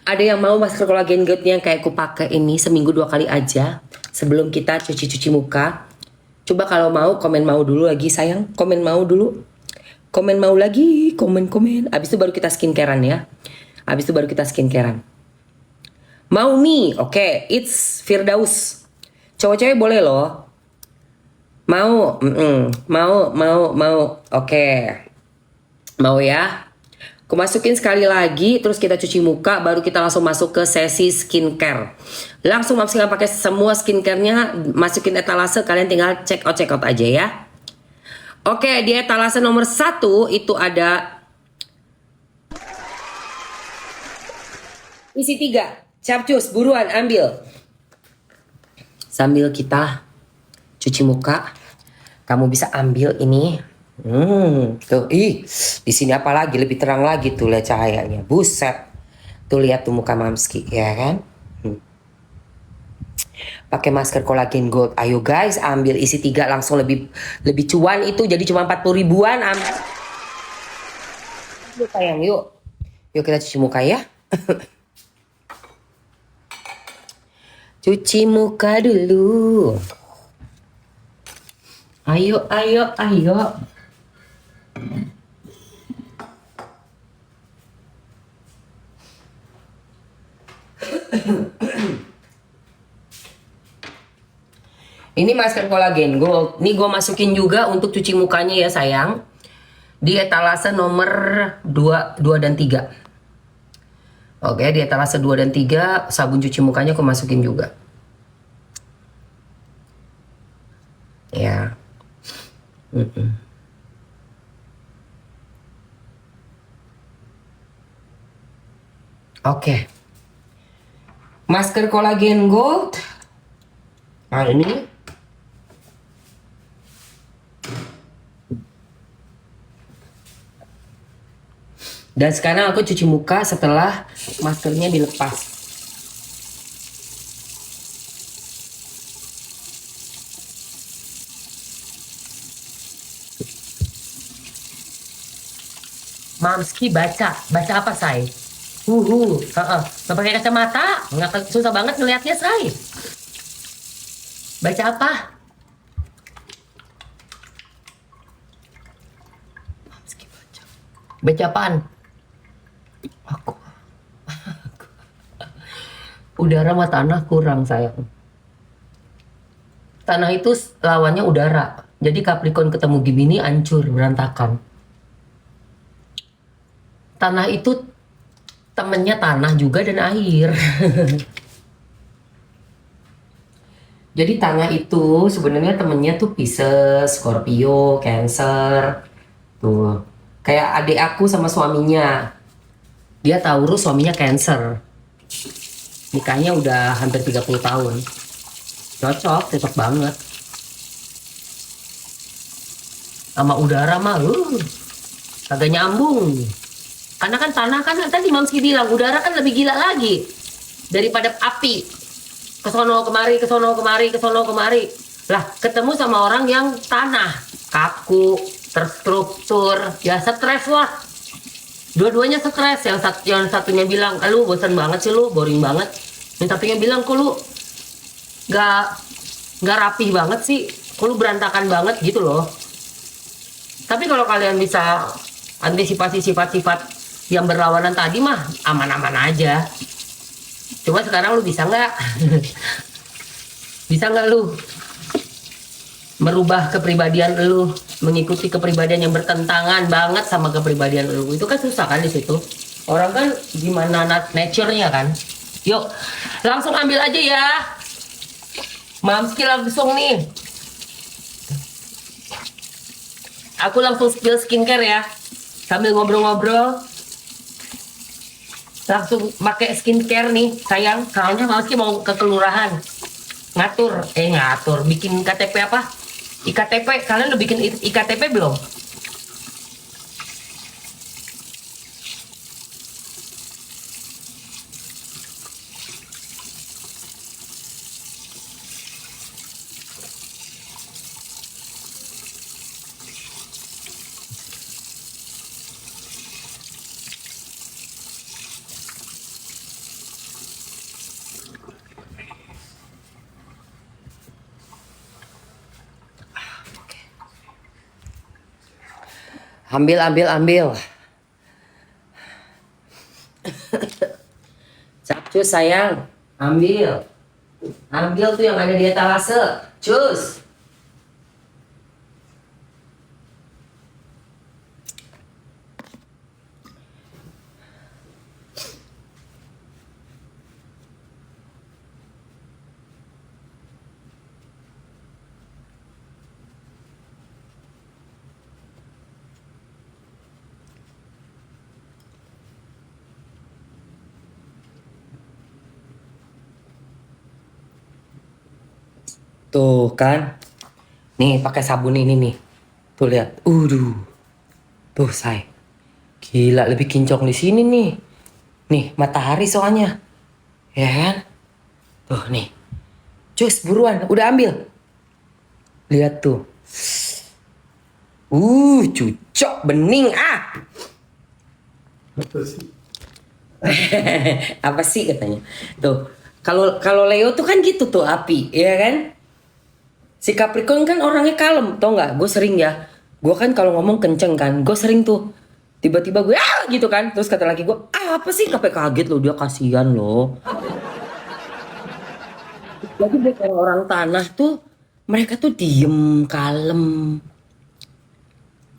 Ada yang mau masker Collagen Gold yang kayak aku pakai ini seminggu 2 kali aja sebelum kita cuci muka? Coba kalau mau komen mau dulu lagi sayang. Komen mau dulu. Komen mau lagi, komen. Abis itu baru kita skincarean ya. Mau nih, oke, it's Firdaus. Cowok-cewek boleh loh. Mau, oke. Mau ya. Aku masukin sekali lagi, terus kita cuci muka, baru kita langsung masuk ke sesi skincare. Langsung masukin pakai semua skincarenya, masukin etalase, kalian tinggal check out aja ya. Oke, di etalase nomor 1 itu ada isi 3. Capcus, buruan ambil. Sambil kita cuci muka, kamu bisa ambil ini. Tuh, di sini apa lagi lebih terang lagi tuh lihat cahayanya. Buset. Tuh lihat tuh muka Mamski, ya kan? Pakai masker Collagen Gold. Ayo guys, ambil isi 3 langsung lebih cuan itu, jadi cuma 40 ribuan. Yuk sayang, yuk kita cuci muka ya. Cuci muka dulu. Ayo. Ini masker Collagen Gold. Ini gue masukin juga untuk cuci mukanya ya sayang. Di etalase nomor 2 dan 3. Oke, di etalase 2 dan 3 sabun cuci mukanya aku masukin juga. Ya. Oke. Masker Collagen Gold. Nah ini. Dan sekarang aku cuci muka setelah maskernya dilepas. Mamski baca apa say? Nggak pakai kacamata, nggak susah banget ngelihatnya say. Baca apa? Mamski baca apaan? Aku. Udara sama tanah kurang sayang. Tanah itu lawannya udara. Jadi Capricorn ketemu Gemini hancur, berantakan. Tanah itu temennya tanah juga dan air. Jadi tanah itu sebenarnya temennya tuh Pisces, Scorpio, Cancer. Tuh. Kayak adik aku sama suaminya. Dia Taurus, suaminya Cancer. Nikahnya udah hampir 30 tahun. Cocok banget. Sama udara mah, kagak nyambung. Karena kan tanah kan tadi Mamski bilang udara kan lebih gila lagi daripada api. Kesono kemari, kesono kemari, kesono kemari. Lah ketemu sama orang yang tanah, kaku, terstruktur, ya stres lah. Dua-duanya stres. Yang satunya bilang, lu bosan banget sih lu, boring banget. Yang satunya bilang, kok lu nggak rapih banget sih, kok lu berantakan banget gitu loh. Tapi kalau kalian bisa antisipasi sifat-sifat yang berlawanan tadi mah aman-aman aja. Coba sekarang lu bisa nggak? Bisa nggak lu merubah kepribadian lu, mengikuti kepribadian yang bertentangan banget sama kepribadian lu? Itu kan susah kan di situ. Orang kan gimana nature-nya kan. Yuk, langsung ambil aja ya. Mamski langsung nih. Aku langsung spill skincare ya. Sambil ngobrol-ngobrol. Langsung pakai skincare nih, sayang. Soalnya Mamski mau ke kelurahan. Ngatur. Bikin KTP apa? IKTP. Kalian udah bikin IKTP belum? Ambil. Capcus sayang, ambil tuh yang ada di etalase, cus. Tuh kan, nih pakai sabun ini nih, tuh lihat, tuh say, gila lebih kinclong di sini nih matahari soalnya, ya kan, tuh nih, cus buruan, udah ambil, lihat tuh, cucok bening apa sih katanya, tuh, kalau Leo tuh kan gitu tuh api, ya kan. Si Capricorn kan orangnya kalem, tau nggak? Gue sering ya, gue kan kalau ngomong kenceng kan, gue sering tuh tiba-tiba gue gitu kan, terus kata laki gue, apa sih sampai kaget lo, dia kasihan lo. Lagi orang tanah tuh, mereka tuh diem, kalem.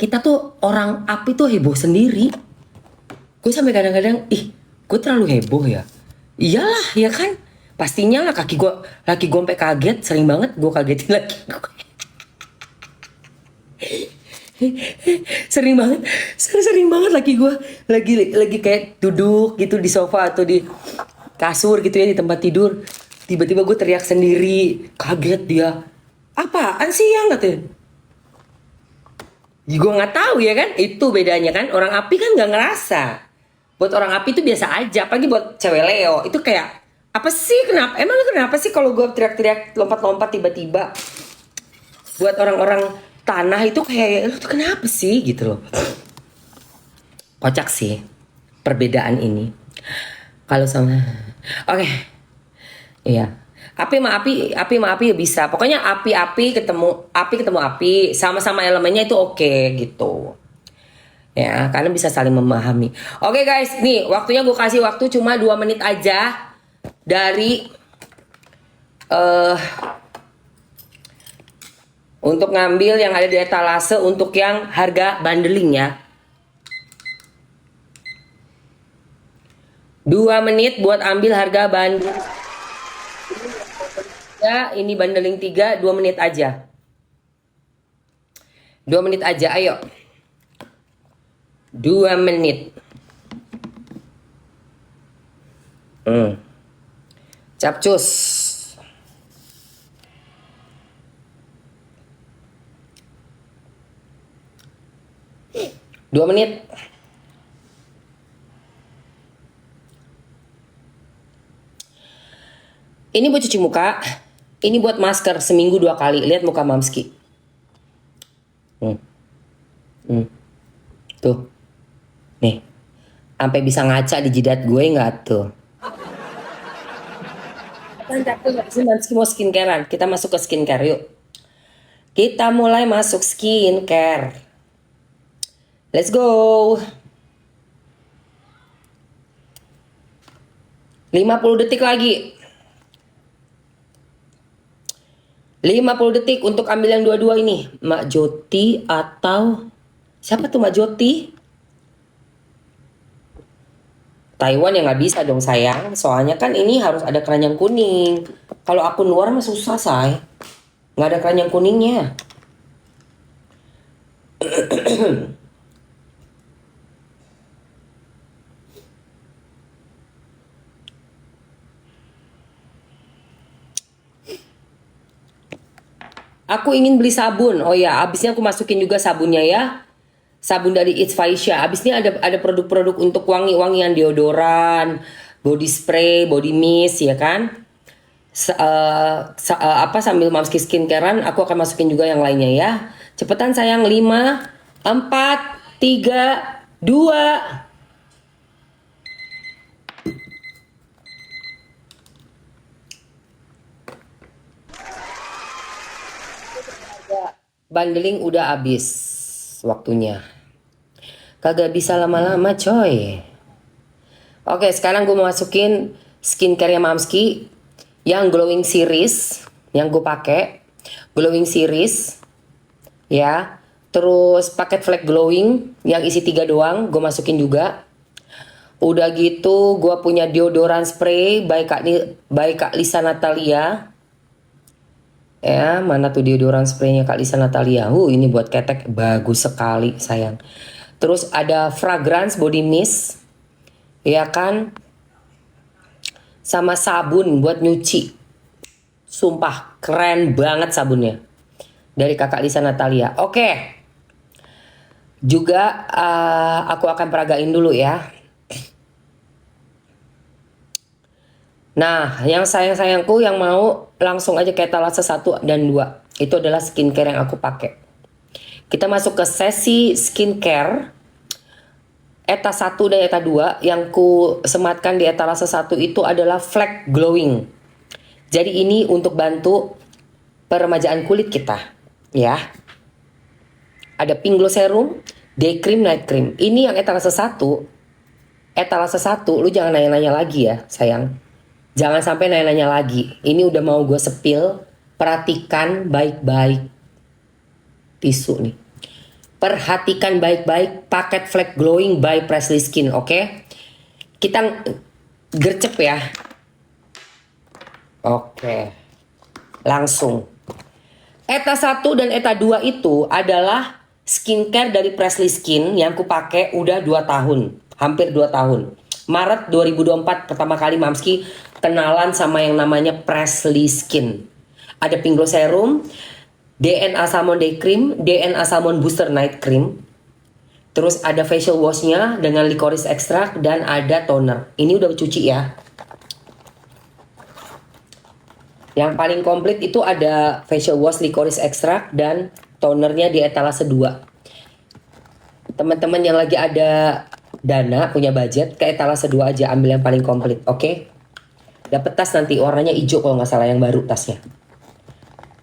Kita tuh orang api tuh heboh sendiri. Gue sampai kadang-kadang, gue terlalu heboh ya. Iyalah, ya kan. Pastinya lah laki gue sampai kaget, sering banget gue kagetin laki gue. sering banget laki gue lagi kayak duduk gitu di sofa atau di kasur gitu ya, di tempat tidur, tiba-tiba gue teriak sendiri, kaget dia, apaan sih yang katanya. Gue nggak tahu ya kan, itu bedanya kan, orang api kan nggak ngerasa. Buat orang api itu biasa aja, apalagi buat cewek Leo itu kayak, apa sih, kenapa sih kalau gue teriak-teriak lompat-lompat tiba-tiba. Buat orang-orang tanah itu kayak, lu tuh kenapa sih gitu loh. Kocak sih perbedaan ini. Kalau sama, oke. Iya, api sama api ya bisa. Pokoknya api ketemu api, sama-sama elemennya itu oke gitu. Ya, kalian bisa saling memahami. Oke guys, nih waktunya gue kasih waktu cuma 2 menit aja. Dari untuk ngambil yang ada di etalase untuk yang harga bundling ya. 2 menit buat ambil harga bundling. Ya, ini bundling 3, 2 menit aja. 2 menit aja, ayo. 2 menit. Capcus. 2 menit. Ini buat cuci muka. Ini buat masker seminggu 2 kali. Lihat muka Mamski. Tuh. Nih. Sampai bisa ngaca di jidat gue nggak tuh? Mamski mau skincarean. Kita masuk ke skincare yuk. Kita mulai masuk skincare. Let's go. 50 detik lagi. 50 detik untuk ambil yang dua-dua ini. Mak Joti atau siapa tuh Mak Joti? Taiwan yang nggak bisa dong sayang. Soalnya kan ini harus ada keranjang kuning. Kalau akun luar mah susah say. Nggak ada keranjang kuningnya. Aku ingin beli sabun. Oh ya, abisnya aku masukin juga sabunnya ya. Sabun dari It's Faisha. Abisnya ada produk-produk untuk wangi-wangian, deodoran, body spray, body mist ya kan. Sambil Mamski skincarean, aku akan masukin juga yang lainnya ya. Cepetan sayang. 5, 4, 3, 2. Bundling udah habis waktunya. Kagak bisa lama-lama coy. Oke, sekarang gue mau masukin skincare Mamski yang glowing series yang gue pakai. Glowing series ya. Terus paket flag glowing yang isi 3 doang gue masukin juga. Udah gitu gue punya deodoran spray by Kak Lisa Natalia. Ya, mana tuh deodoran spraynya Kak Lisa Natalia. Ini buat ketek bagus sekali sayang. Terus ada fragrance body mist. Ya kan? Sama sabun buat nyuci. Sumpah keren banget sabunnya. Dari Kakak Lisa Natalia. Oke. Juga aku akan peragain dulu ya. Nah, yang sayang-sayangku yang mau langsung aja ke etalase 1 dan 2. Itu adalah skincare yang aku pakai. Kita masuk ke sesi skincare. Eta 1 dan Eta 2 yang ku sematkan di etalase 1 itu adalah flag glowing. Jadi ini untuk bantu peremajaan kulit kita, ya. Ada pink glow serum, day cream, night cream. Ini yang etalase 1. Etalase 1 lu jangan nanya-nanya lagi ya, sayang. Jangan sampai nanya-nanya lagi. Ini udah mau gue sepil. Perhatikan baik-baik. Tisu nih. Perhatikan baik-baik paket flag glowing by Presley Skin, oke? Kita gercep ya. Oke. Langsung. Eta 1 dan Eta 2 itu adalah skincare dari Presley Skin yang ku pakai udah 2 tahun. Hampir 2 tahun. Maret 2024 pertama kali Mamski kenalan sama yang namanya Presley Skin. Ada pink glow serum, DNA Salmon Day Cream, DNA Salmon Booster Night Cream. Terus ada facial washnya dengan licorice extract dan ada toner. Ini udah cuci ya. Yang paling komplit itu ada facial wash, licorice extract dan tonernya di etalase 2. Teman-teman yang lagi ada dana, punya budget, ke etalase 2 aja, ambil yang paling komplit, oke? Dapat tas nanti warnanya hijau kalau nggak salah yang baru tasnya.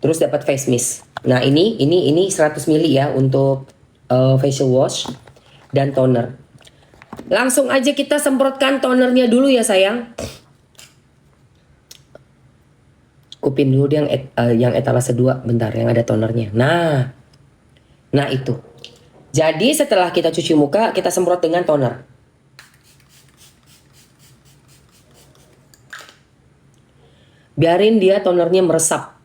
Terus dapat face mist. Nah ini 100 ml ya untuk facial wash dan toner. Langsung aja kita semprotkan tonernya dulu ya sayang. Kupin dulu yang etalase 2 bentar yang ada tonernya. Nah itu. Jadi setelah kita cuci muka, kita semprot dengan toner. Biarin dia tonernya meresap.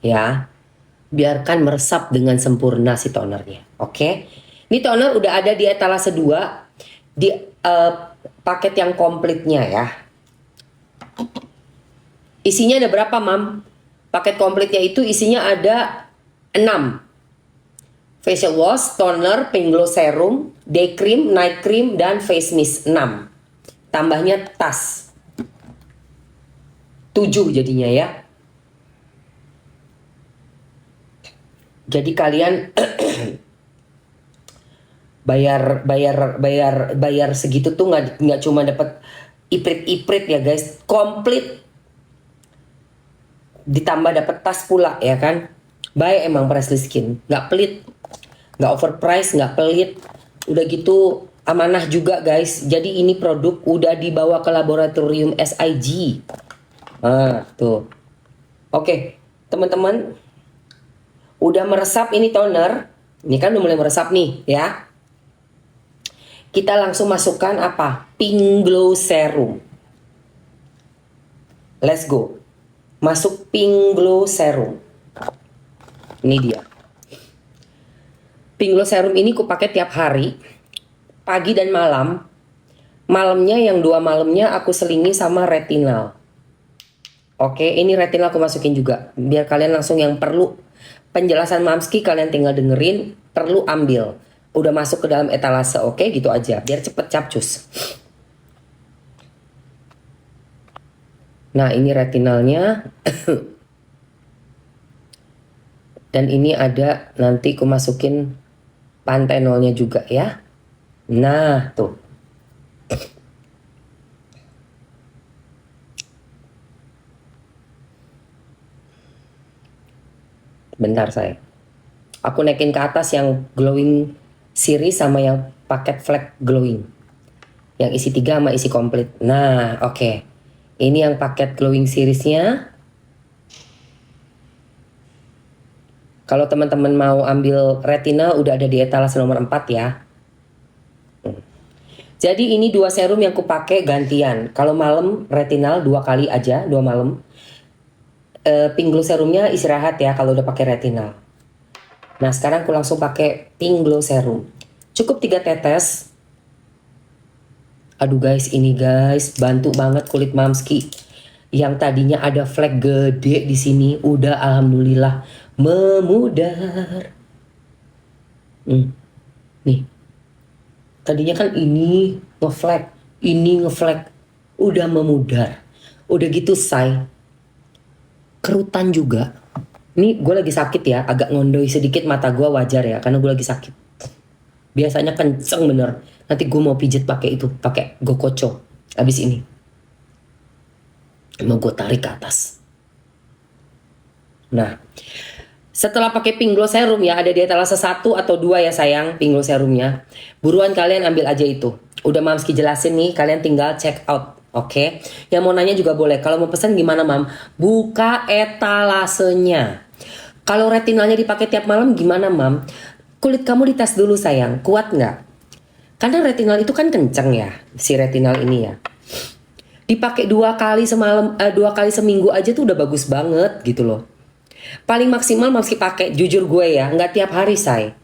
Ya. Biarkan meresap dengan sempurna si tonernya. Oke. Ini toner udah ada di etalase 2 di paket yang komplitnya ya. Isinya ada berapa, Mam? Paket komplitnya itu isinya ada 6. Facial wash, toner, pink glow serum, day cream, night cream, dan face mist 6. Tambahnya tas 7 jadinya ya. Jadi kalian bayar segitu tuh nggak cuma dapat iprit ya guys, komplit, ditambah dapat tas pula ya kan. Baik emang Presley Skin, nggak pelit, nggak overprice, nggak pelit, udah gitu amanah juga guys. Jadi ini produk udah dibawa ke laboratorium SIG. Tuh. Oke, teman-teman, udah meresap ini toner. Ini kan udah mulai meresap nih ya. Kita langsung masukkan apa? Pink Glow Serum. Let's go. Masuk Pink Glow Serum. Ini dia. Pink Glow Serum ini ku pakai tiap hari, pagi dan malam. Malamnya yang 2 malamnya aku selingi sama retinal. Oke, ini retinal aku masukin juga. Biar kalian langsung yang perlu penjelasan Mamski kalian tinggal dengerin, perlu ambil. Udah masuk ke dalam etalase, oke, gitu aja. Biar cepet capcus. Nah, ini retinalnya. Dan ini ada, nanti aku masukin pantenolnya juga ya. Nah, tuh. Bentar saya. Aku naikin ke atas yang glowing series sama yang paket flag glowing. Yang isi 3 sama isi komplit. Nah, oke. Ini yang paket glowing seriesnya. Kalau teman-teman mau ambil retinal udah ada di etalase nomor 4 ya. Jadi ini 2 serum yang aku pakai gantian. Kalau malam retinal 2 kali aja, 2 malam. Pink Glow serumnya istirahat ya kalau udah pakai retinal. Nah, sekarang aku langsung pakai Pink Glow serum. Cukup 3 tetes. Aduh guys, ini guys bantu banget kulit Mamski. Yang tadinya ada flek gede di sini udah alhamdulillah memudar. Nih. Tadinya kan ini ngeflek, ini ngeflek, udah memudar. Udah gitu say. Kerutan juga. Ini gue lagi sakit ya, agak ngondoi sedikit mata gue, wajar ya karena gue lagi sakit. Biasanya kenceng bener. Nanti gue mau pijet pakai itu, pakai Gokocho. Abis ini mau gue tarik ke atas. Nah, setelah pakai Pink Glow serum ya, ada di etalase 1 atau 2 ya sayang, Pink Glow serumnya. Buruan kalian ambil aja itu. Udah Mamski jelasin nih, kalian tinggal check out. Oke, yang mau nanya juga boleh. Kalau mau pesan gimana Mam? Buka etalasenya. Kalau retinalnya dipakai tiap malam gimana Mam? Kulit kamu dites dulu sayang, kuat nggak? Karena retinal itu kan kenceng ya, si retinal ini ya. Dipakai 2 kali semalam, 2 kali seminggu aja tuh udah bagus banget gitu loh. Paling maksimal Mamski pakai, jujur gue ya, nggak tiap hari say.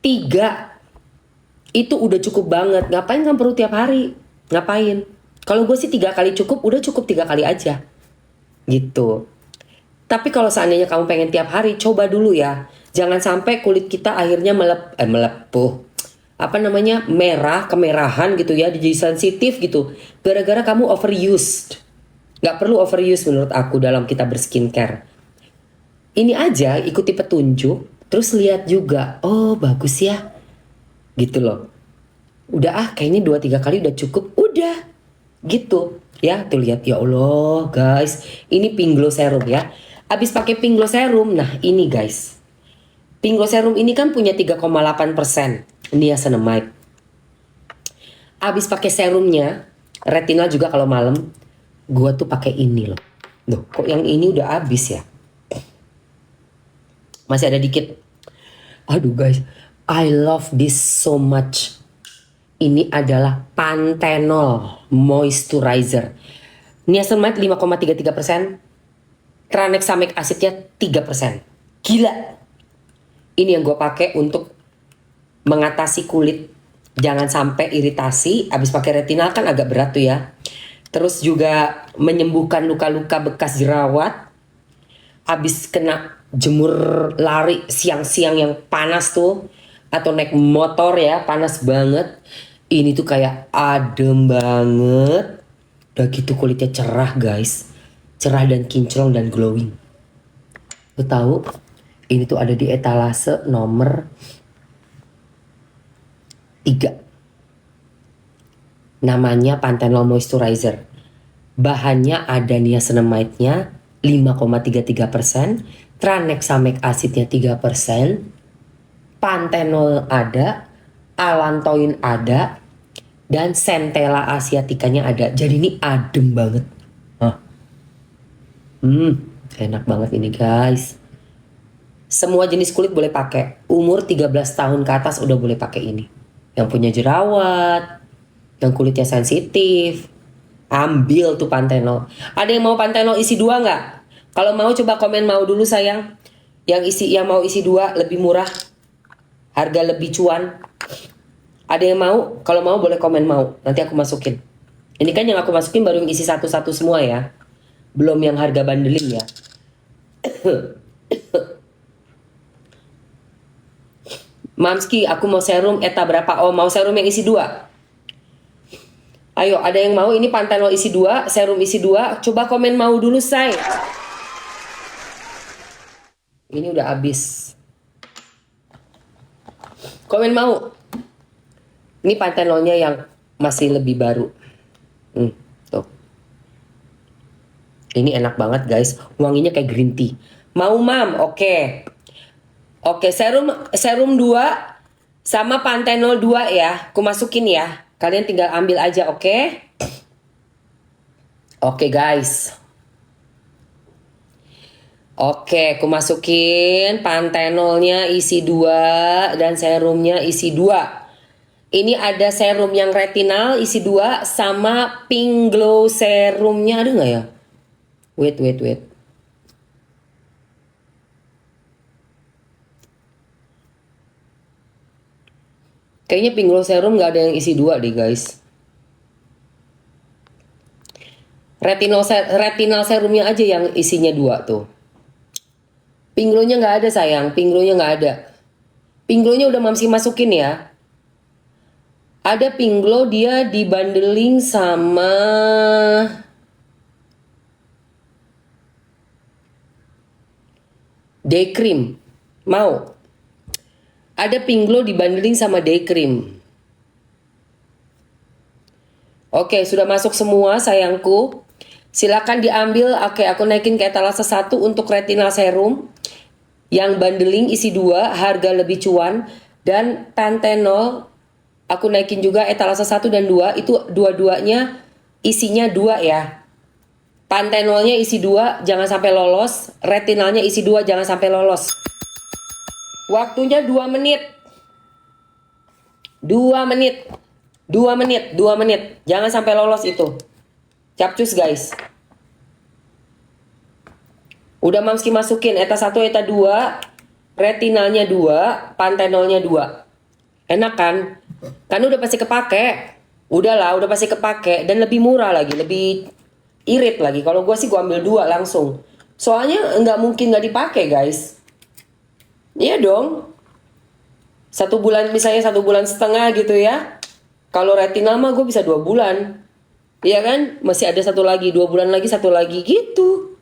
3 itu udah cukup banget. Ngapain kan perlu tiap hari? Ngapain? Kalau gue sih 3 kali cukup, udah cukup 3 kali aja. Gitu. Tapi kalau seandainya kamu pengen tiap hari, coba dulu ya. Jangan sampai kulit kita akhirnya melepuh. Apa namanya? Merah, kemerahan gitu ya. Jadi sensitif gitu. Gara-gara kamu overused. Gak perlu overuse menurut aku dalam kita berskincare. Ini aja ikuti petunjuk. Terus lihat juga. Oh bagus ya. Gitu loh. Udah kayaknya 2-3 kali udah cukup. Udah. Gitu ya, tuh lihat ya Allah guys, ini Pink Glow serum ya. Abis pakai Pink Glow serum, nah ini guys, Pink Glow serum ini kan punya 3,8% niacinamide. Abis pakai serumnya, retinal juga kalau malam, gua tuh pakai ini loh. Loh, kok yang ini udah abis ya? Masih ada dikit. Aduh guys, I love this so much. Ini adalah Panthenol Moisturizer. Niacinamide 5,33%. Tranexamic acidnya 3%. Gila. Ini yang gue pakai untuk mengatasi kulit. Jangan sampai iritasi. Abis pakai retinal kan agak berat tuh ya. Terus juga menyembuhkan luka-luka bekas jerawat. abis kena jemur lari siang-siang yang panas tuh, atau naik motor ya panas banget, ini tuh kayak adem banget. Udah gitu kulitnya cerah guys, cerah dan kinclong dan glowing. Lo tahu ini tuh ada di etalase nomor 3. Namanya Panthenol Moisturizer. Bahannya ada niacinamide-nya 5,33%, tranexamic acidnya 3%, panthenol ada, allantoin ada, dan centella asiaticanya ada. Jadi ini adem banget. Hah. Enak banget ini guys. Semua jenis kulit boleh pakai. Umur 13 tahun ke atas udah boleh pakai ini. Yang punya jerawat, yang kulitnya sensitif, ambil tuh Panthenol. Ada yang mau Panthenol isi 2 nggak? Kalau mau coba komen mau dulu sayang. Yang mau isi 2 lebih murah, harga lebih cuan. Ada yang mau? Kalau mau boleh komen mau. Nanti aku masukin. Ini kan yang aku masukin baru yang isi satu-satu semua ya. Belum yang harga bundling ya. Mamski, aku mau serum eta berapa? Oh, mau serum yang isi 2. Ayo, ada yang mau ini Panthenol isi 2, serum isi 2. Coba komen mau dulu, say. Ini udah habis. Komen mau. Ini Panthenolnya yang masih lebih baru. Tuh. Ini enak banget, guys. Wanginya kayak green tea. Mau, Mam? Oke. Oke, serum 2 sama Panthenol 2 ya. Aku masukin ya. Kalian tinggal ambil aja, oke? Oke, guys. Oke, aku masukin Panthenolnya isi 2 dan serumnya isi 2. Ini ada serum yang retinal isi 2 sama pink glow serumnya, ada nggak ya? Wait. Kayaknya pink glow serum nggak ada yang isi 2 deh guys. Retinal serumnya aja yang isinya 2 tuh. Pink glow-nya nggak ada sayang, pink glow-nya nggak ada. Pink glow-nya udah Mamsi masukin ya. Ada pink glow, dia dibundeling sama day cream. Mau? Ada pink glow dibundeling sama day cream. Oke, sudah masuk semua sayangku. Silakan diambil. Oke, aku naikin ke etalase 1 untuk retinal serum. Yang bundling isi 2, harga lebih cuan. Dan Panthenol aku naikin juga etalase 1 dan 2. Itu dua-duanya isinya 2 ya. Panthenolnya isi 2, jangan sampai lolos. Retinalnya isi 2, jangan sampai lolos. Waktunya 2 menit. 2 menit. 2 menit. 2 menit. Jangan sampai lolos itu. Capcus guys. Udah Mamski masukin eta 1, eta 2, retinalnya 2, Panthenolnya 2. Enak kan? Kan udah pasti kepake. Udahlah, udah pasti kepake dan lebih murah lagi, lebih irit lagi. Kalau gue sih gue ambil 2 langsung. Soalnya nggak mungkin nggak dipakai guys. Iya dong. 1 bulan misalnya 1 bulan setengah gitu ya. Kalau retinal mah gue bisa 2 bulan. Iya kan? Masih ada 1 lagi, 2 bulan lagi, 1 lagi gitu.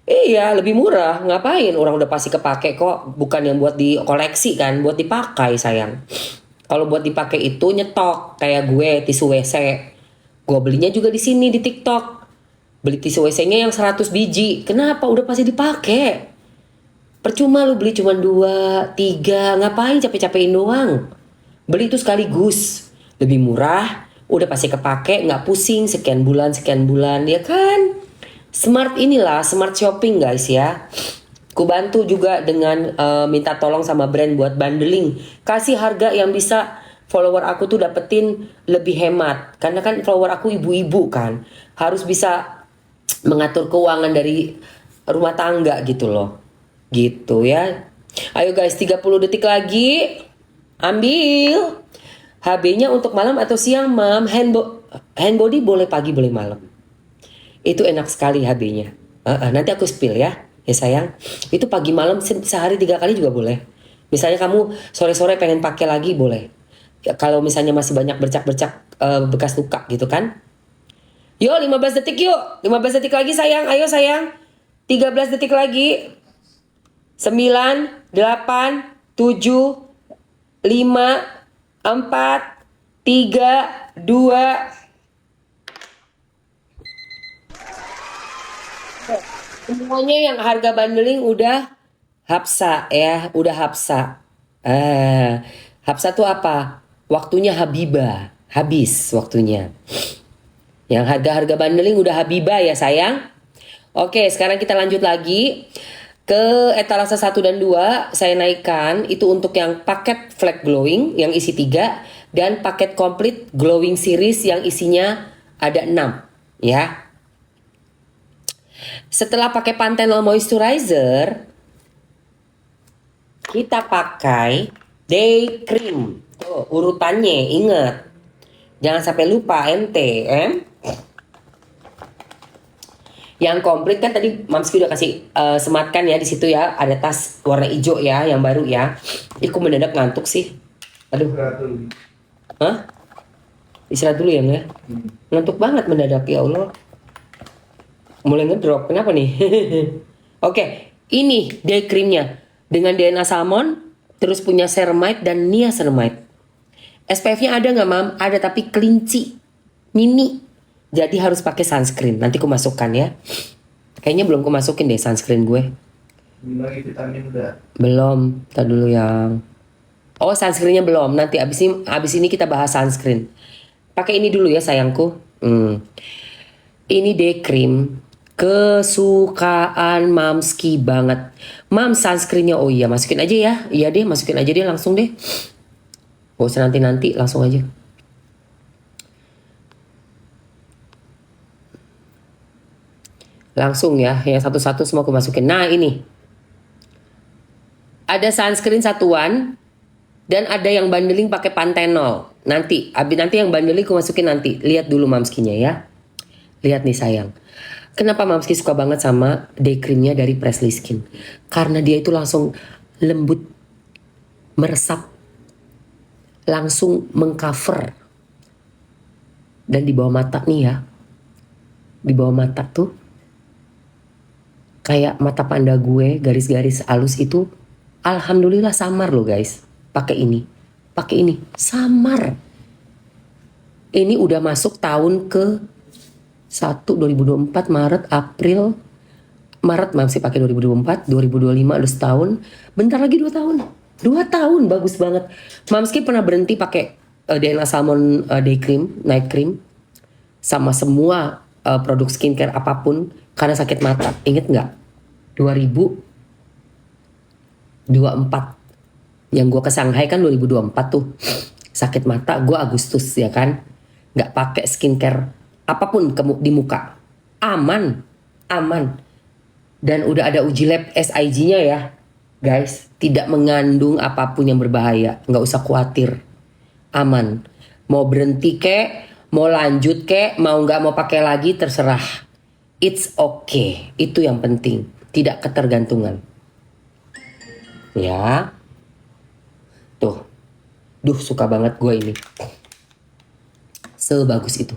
Iya, lebih murah. Ngapain? Orang udah pasti kepake kok. Bukan yang buat dikoleksi kan, buat dipakai sayang. Kalau buat dipakai itu nyetok kayak gue tisu WC. Gue belinya juga di sini di TikTok. Beli tisu WC-nya yang 100 biji. Kenapa? Udah pasti dipakai. Percuma lu beli cuma 2, 3. Ngapain capek-capekin doang? Beli itu sekaligus. Lebih murah, udah pasti kepake, nggak pusing sekian bulan, ya kan? Smart inilah, smart shopping guys ya. Ku bantu juga dengan minta tolong sama brand buat bundling. Kasih harga yang bisa follower aku tuh dapetin lebih hemat. Karena kan follower aku ibu-ibu kan. Harus bisa mengatur keuangan dari rumah tangga gitu loh. Gitu ya. Ayo guys, 30 detik lagi. Ambil. HB-nya untuk malam atau siang, Mam? Hand body boleh pagi, boleh malam. Itu enak sekali HB-nya. Nanti aku spill ya. ya sayang. Itu pagi malam sehari 3 kali juga boleh. Misalnya kamu sore-sore pengen pakai lagi boleh. Ya, kalau misalnya masih banyak bercak-bercak bekas luka gitu kan. Yuk 15 detik yuk. 15 detik lagi sayang. Ayo sayang. 13 detik lagi. 9, 8, 7, 5, 4, 3, 2. Semuanya yang harga bundling udah Hapsa ya, udah Hapsa. Hapsa tuh apa? Waktunya Habibah, habis waktunya. Yang harga-harga bundling udah Habibah ya sayang. Oke, sekarang kita lanjut lagi ke etalase 1 dan 2. Saya naikkan itu untuk yang paket flag glowing yang isi 3 dan paket komplit glowing series yang isinya ada 6 ya. Setelah pakai Panthenol moisturizer, kita pakai day cream. Tuh, urutannya ingat. Jangan sampai lupa ente, Yang komplit kan tadi Mamski udah kasih sematkan ya di situ ya, ada tas warna hijau ya yang baru ya. Aku mendadak ngantuk sih. Aduh. Hah? Istirahat dulu ya, ya. Ngantuk banget mendadak ya Allah. Mulai ngedrop, kenapa nih? Oke, ini day creamnya dengan DNA salmon, terus punya ceramide dan niacinamide. SPF-nya ada nggak mam? Ada tapi kelinci, mini. Jadi harus pakai sunscreen. Nanti aku masukkan ya. Kayaknya belum aku masukin deh sunscreen gue. Lagi vitamin udah. Belum, tar dulu yang. Oh sunscreennya belum. Nanti abis ini kita bahas sunscreen. Pakai ini dulu ya sayangku. Ini day cream kesukaan Mamski banget. Mam sunscreennya oh iya masukin aja ya. Iya deh masukin aja deh langsung deh. Gak usah nanti langsung aja. Langsung ya yang satu-satu semua aku masukin. Nah ini ada sunscreen satuan dan ada yang bundling pakai Panthenol. Nanti yang bundling aku masukin nanti. Lihat dulu Mamskinya ya. Lihat nih sayang. Kenapa Mamski suka banget sama day creamnya dari Presley Skin? Karena dia itu langsung lembut, meresap, langsung mengcover. Dan di bawah mata nih ya, di bawah mata tuh, kayak mata panda gue, garis-garis halus itu, alhamdulillah samar loh guys. Pakai ini, samar. Ini udah masuk tahun ke 2024 Maret masih pakai 2024, 2025 udah setahun, bentar lagi 2 tahun. 2 tahun bagus banget. Mamski pernah berhenti pakai DNA Salmon day cream, night cream sama semua produk skincare apapun karena sakit mata. Ingat nggak? 2024 yang gue ke Shanghai kan 2024 tuh sakit mata gue Agustus ya kan, nggak pakai skincare apapun di muka, aman, dan udah ada uji lab SIG-nya ya, guys, tidak mengandung apapun yang berbahaya, nggak usah khawatir, aman. Mau berhenti kek, mau lanjut kek, mau nggak mau pakai lagi terserah, it's okay, itu yang penting, tidak ketergantungan, ya, tuh, suka banget gue ini, sebagus itu.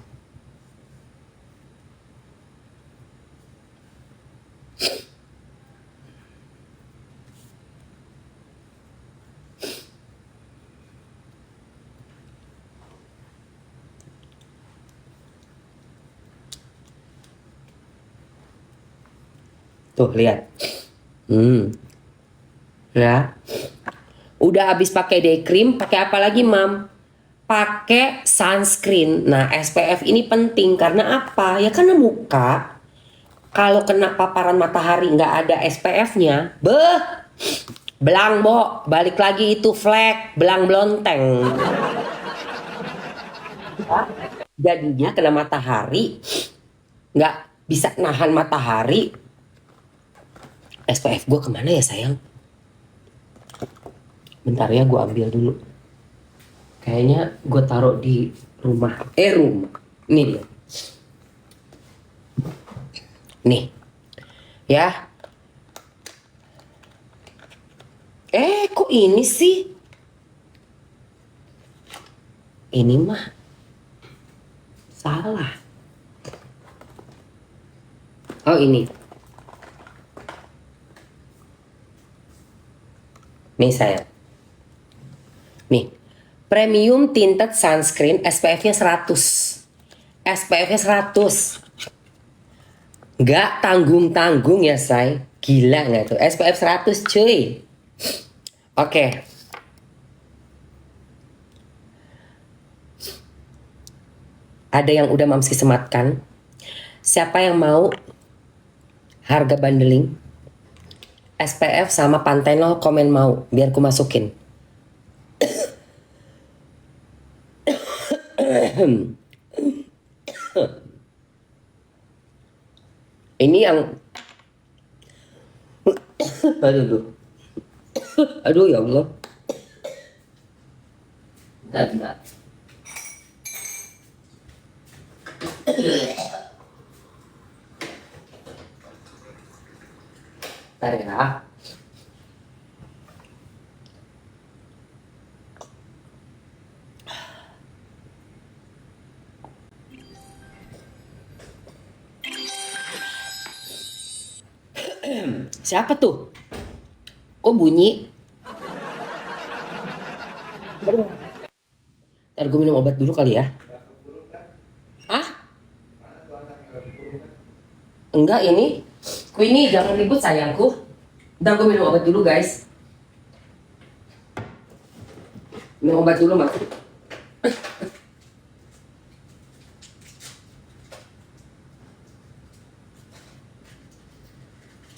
Tuh lihat, ya, udah habis pakai day cream, pakai apa lagi mam? Pakai sunscreen. Nah SPF ini penting karena apa? Ya karena muka kalau kena paparan matahari nggak ada SPF-nya, belang bo, balik lagi itu flek, belang blonteng. Jadinya kena matahari, nggak bisa nahan matahari. SPF gue kemana ya sayang? Bentar ya gue ambil dulu. Kayaknya gue taruh di rumah. Ini dia. Nih. Ya. Kok ini sih? Ini mah salah. Oh ini. Nih sayang. Nih. Premium tinted sunscreen SPF-nya 100. SPF-nya 100. Nggak tanggung-tanggung ya say. Gila nggak tuh? SPF 100 cuy. Oke. Ada yang udah Mamski sematkan. Siapa yang mau harga bundling SPF sama Panthenol komen mau biar ku masukin. Ini yang aduh ya Allah. Bentar. Bentar ya. Siapa tuh? Kok bunyi? Ntar gue minum obat dulu kali ya. Hah? Enggak ini. Queenie jangan ribut sayangku. Ntar gue minum obat dulu guys. Minum obat dulu mas.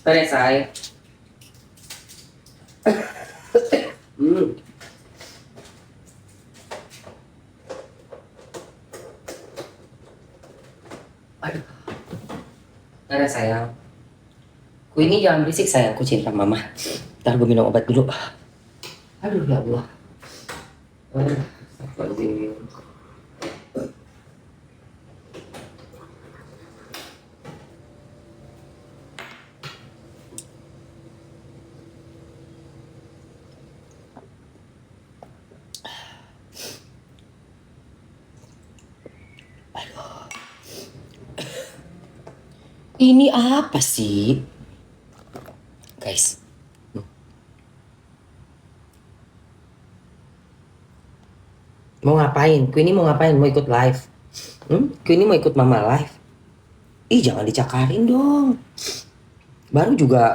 Ntar ya say. Aduh. Ntar ya sayang. Queenie jangan berisik sayangku cinta mama. Ntar gue minum obat dulu. Aduh ya Allah. Astagfirullahaladzim. Ini apa sih? Guys. Mau ngapain? Queenie mau ngapain? Mau ikut live? Queenie mau ikut mama live? Ih jangan dicakarin dong. Baru juga